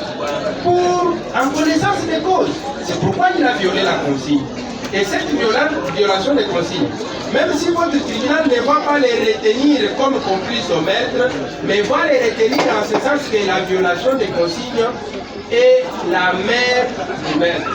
[SPEAKER 11] pour en connaissance des causes. C'est pourquoi il a violé la consigne. Et cette violation des consignes, même si votre tribunal ne va pas les retenir comme complices au maître, mais va les retenir en ce sens que la violation des consignes est la mère du maître.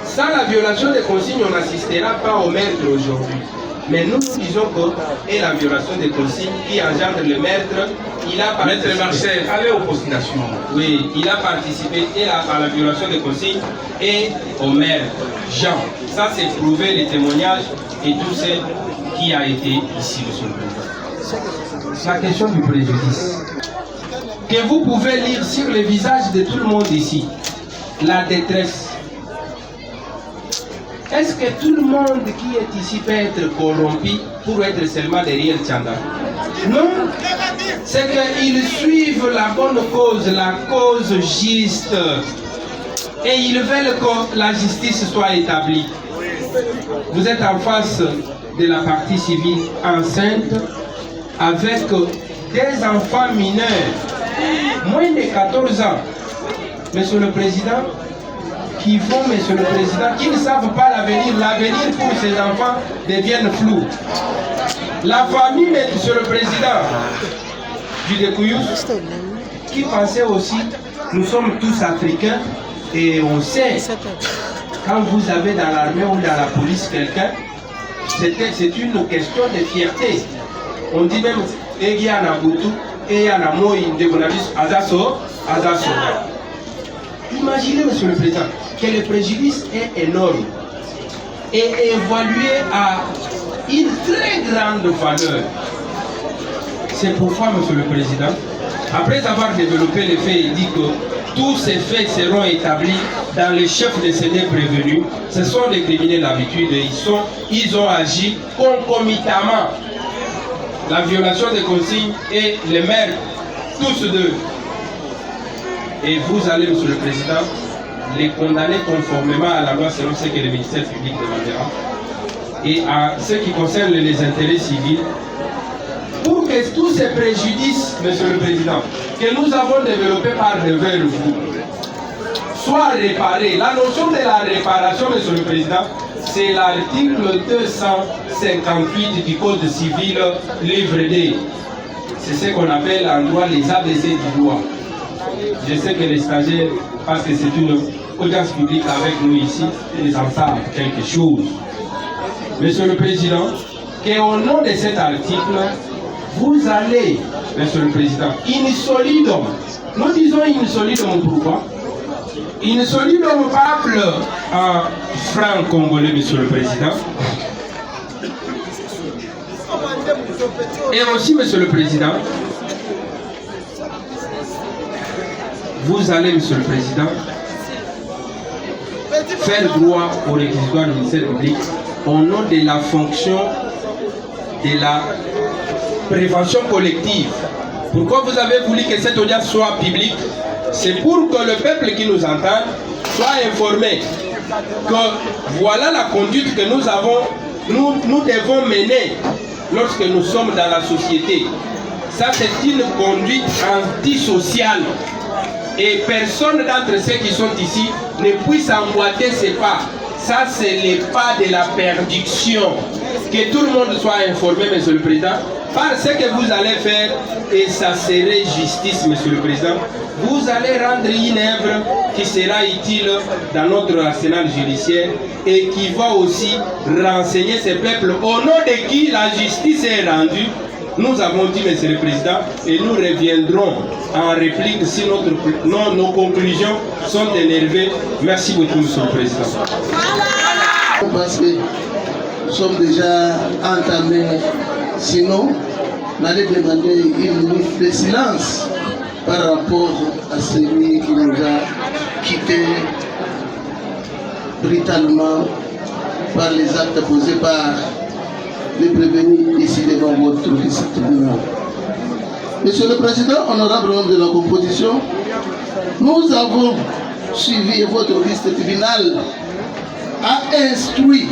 [SPEAKER 11] Sans la violation des consignes, on n'assistera pas au maître aujourd'hui. Mais nous disons que et la violation des consignes qui engendre le maître, il a participé. Maître Marcel, allez aux postulations. Oui, il a participé et à la violation des consignes et au maître Jean. Ça, c'est prouvé les témoignages et tout ce qui a été ici, Monsieur le Président. La question du préjudice que vous pouvez lire sur le visage de tout le monde ici, la détresse. Est-ce que tout le monde qui est ici peut être corrompu pour être seulement derrière Tchanda? Non. C'est qu'ils suivent la bonne cause, la cause juste. Et ils veulent que la justice soit établie. Vous êtes en face de la partie civile enceinte avec des enfants mineurs, moins de 14 ans. Monsieur le Président, qui vont, Monsieur le Président, qui ne savent pas l'avenir. L'avenir pour ces enfants devient flou. La famille, Monsieur le Président, du Découyous, qui pensait aussi, nous sommes tous africains et on sait, quand vous avez dans l'armée ou dans la police quelqu'un, c'est une question de fierté. On dit même, imaginez, Monsieur le Président, que le préjudice est énorme et évalué à une très grande valeur. C'est pourquoi, Monsieur le Président, après avoir développé les faits, il dit que tous ces faits seront établis dans les chefs de CD prévenus. Ce sont des criminels d'habitude et ils ont agi concomitamment. La violation des consignes et les maires, tous deux. Et vous allez, Monsieur le Président, les condamner conformément à la loi selon ce que le ministère public demandera. Et à ce qui concerne les intérêts civils, pour que tous ces préjudices, Monsieur le Président, que nous avons développés par devers vous, soient réparés. La notion de la réparation, Monsieur le Président, c'est l'article 258 du Code civil, livre D. C'est ce qu'on appelle en droit les ABC du droit. Je sais que les stagiaires, parce que c'est une audience publique avec nous ici, ils en savent quelque chose. Monsieur le Président, qu'au nom de cet article, vous allez, Monsieur le Président, in solidum. Nous disons in solidum pourquoi? In solidum peuple en franc congolais, Monsieur le Président. Et aussi, Monsieur le Président, vous allez, Monsieur le Président, faire droit au réquisitoire du ministère public au nom de la fonction de la prévention collective. Pourquoi vous avez voulu que cette audience soit publique? C'est pour que le peuple qui nous entend soit informé que voilà la conduite que nous devons mener lorsque nous sommes dans la société. Ça, c'est une conduite antisociale. Et personne d'entre ceux qui sont ici ne puisse emboîter ses pas. Ça, c'est les pas de la perdition. Que tout le monde soit informé, Monsieur le Président, par ce que vous allez faire, et ça serait justice, Monsieur le Président. vous allez rendre une œuvre qui sera utile dans notre arsenal judiciaire et qui va aussi renseigner ces peuples au nom de qui la justice est rendue. Nous avons dit, Monsieur le Président, et nous reviendrons en réplique si nos conclusions sont énervées. Merci beaucoup, Monsieur le Président.
[SPEAKER 12] Parce que nous sommes déjà entamés, sinon, on allait demander une minute de silence par rapport à celui qui nous a quittés brutalement par les actes posés par les prévenus ici devant votre tribunal. Monsieur le Président, honorable membre de la composition, nous avons suivi votre vice-tribunal a instruit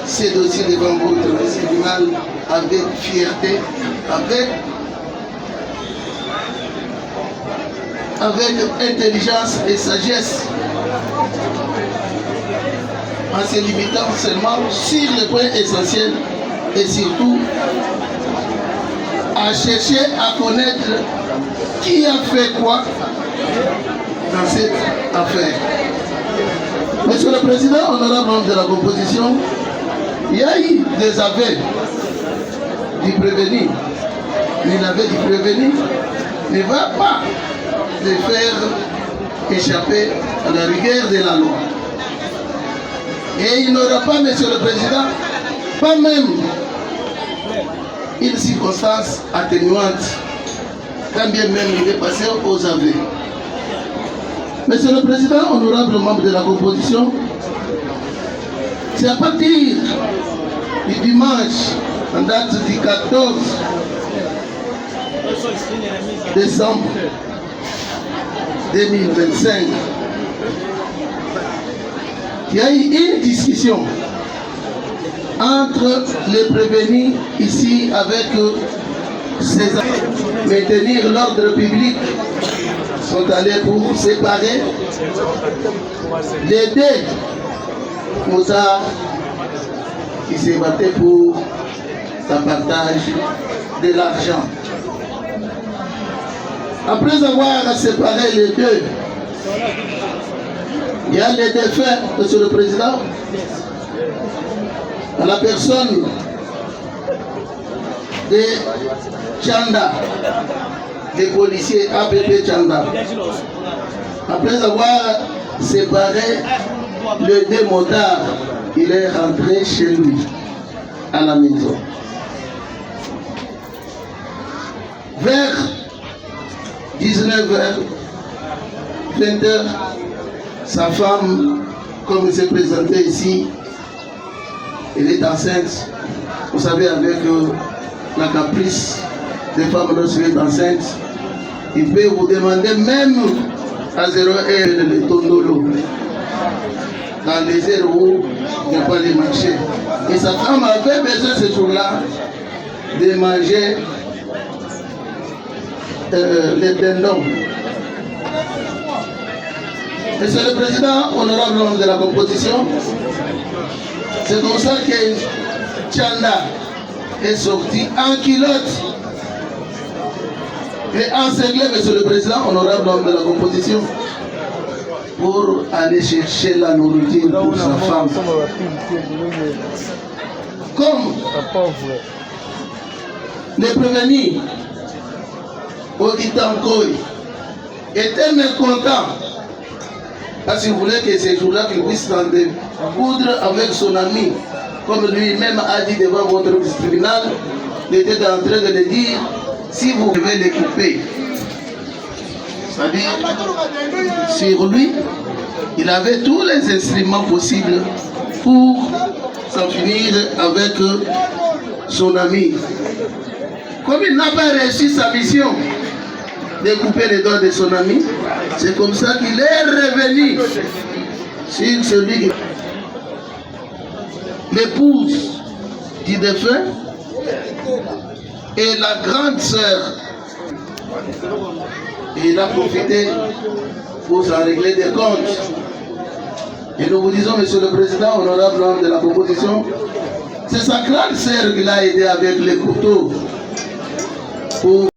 [SPEAKER 12] ces dossiers devant votre tribunal avec fierté, avec intelligence et sagesse, en se limitant seulement sur les points essentiels et surtout à chercher à connaître qui a fait quoi dans cette affaire. Monsieur le Président, honorable membre de la composition, il y a eu des aveux du prévenu, mais l'aveu du prévenu ne va pas les faire échapper à la rigueur de la loi. Et il n'aura pas, Monsieur le Président, pas même une circonstance atténuante, quand bien même il est passé aux aveux. Monsieur le Président, honorable membre de la composition, c'est à partir du dimanche, en date du 14 décembre 2025, il y a eu une discussion entre les prévenus ici avec ces maintenir l'ordre public, sont allés pour séparer les deux motards qui se battaient pour le partage de l'argent. Après avoir séparé les deux, il y a les défunts, Monsieur le Président, à la personne de Tchanda, des policiers APP Tchanda. Après avoir séparé les deux motards, il est rentré chez lui, à la maison. Vers 19h, 20h, sa femme, comme il s'est présenté ici, elle est enceinte. Vous savez, avec la caprice des femmes lorsqu'elle est enceinte, il peut vous demander même à 0 heure le tondolo dans les heures où il n'y a pas de marché. Et sa femme avait besoin ce jour-là de manger les dindons. Monsieur le Président, honorable membre de la composition, c'est comme ça que Tchanda est sorti en culotte et encerclé, Monsieur le Président, honorable membre de la composition, pour aller chercher la nourriture pour sa femme. Comme les prévenus Okitankoy était mécontent parce qu'il voulait que ces jours-là qu'il puisse s'en découdre avec son ami, comme lui-même a dit devant votre tribunal, il était en train de le dire, si vous devez les couper. C'est-à-dire, sur lui, il avait tous les instruments possibles pour s'en finir avec son ami. Comme il n'a pas réussi sa mission de couper les doigts de son ami, c'est comme ça qu'il est revenu sur celui qui... L'épouse du défunt et la grande sœur. Et il a profité pour s'en régler des comptes. Et nous vous disons, Monsieur le Président, honorable membre de la composition, c'est sa grande sœur qui l'a aidé avec les couteaux pour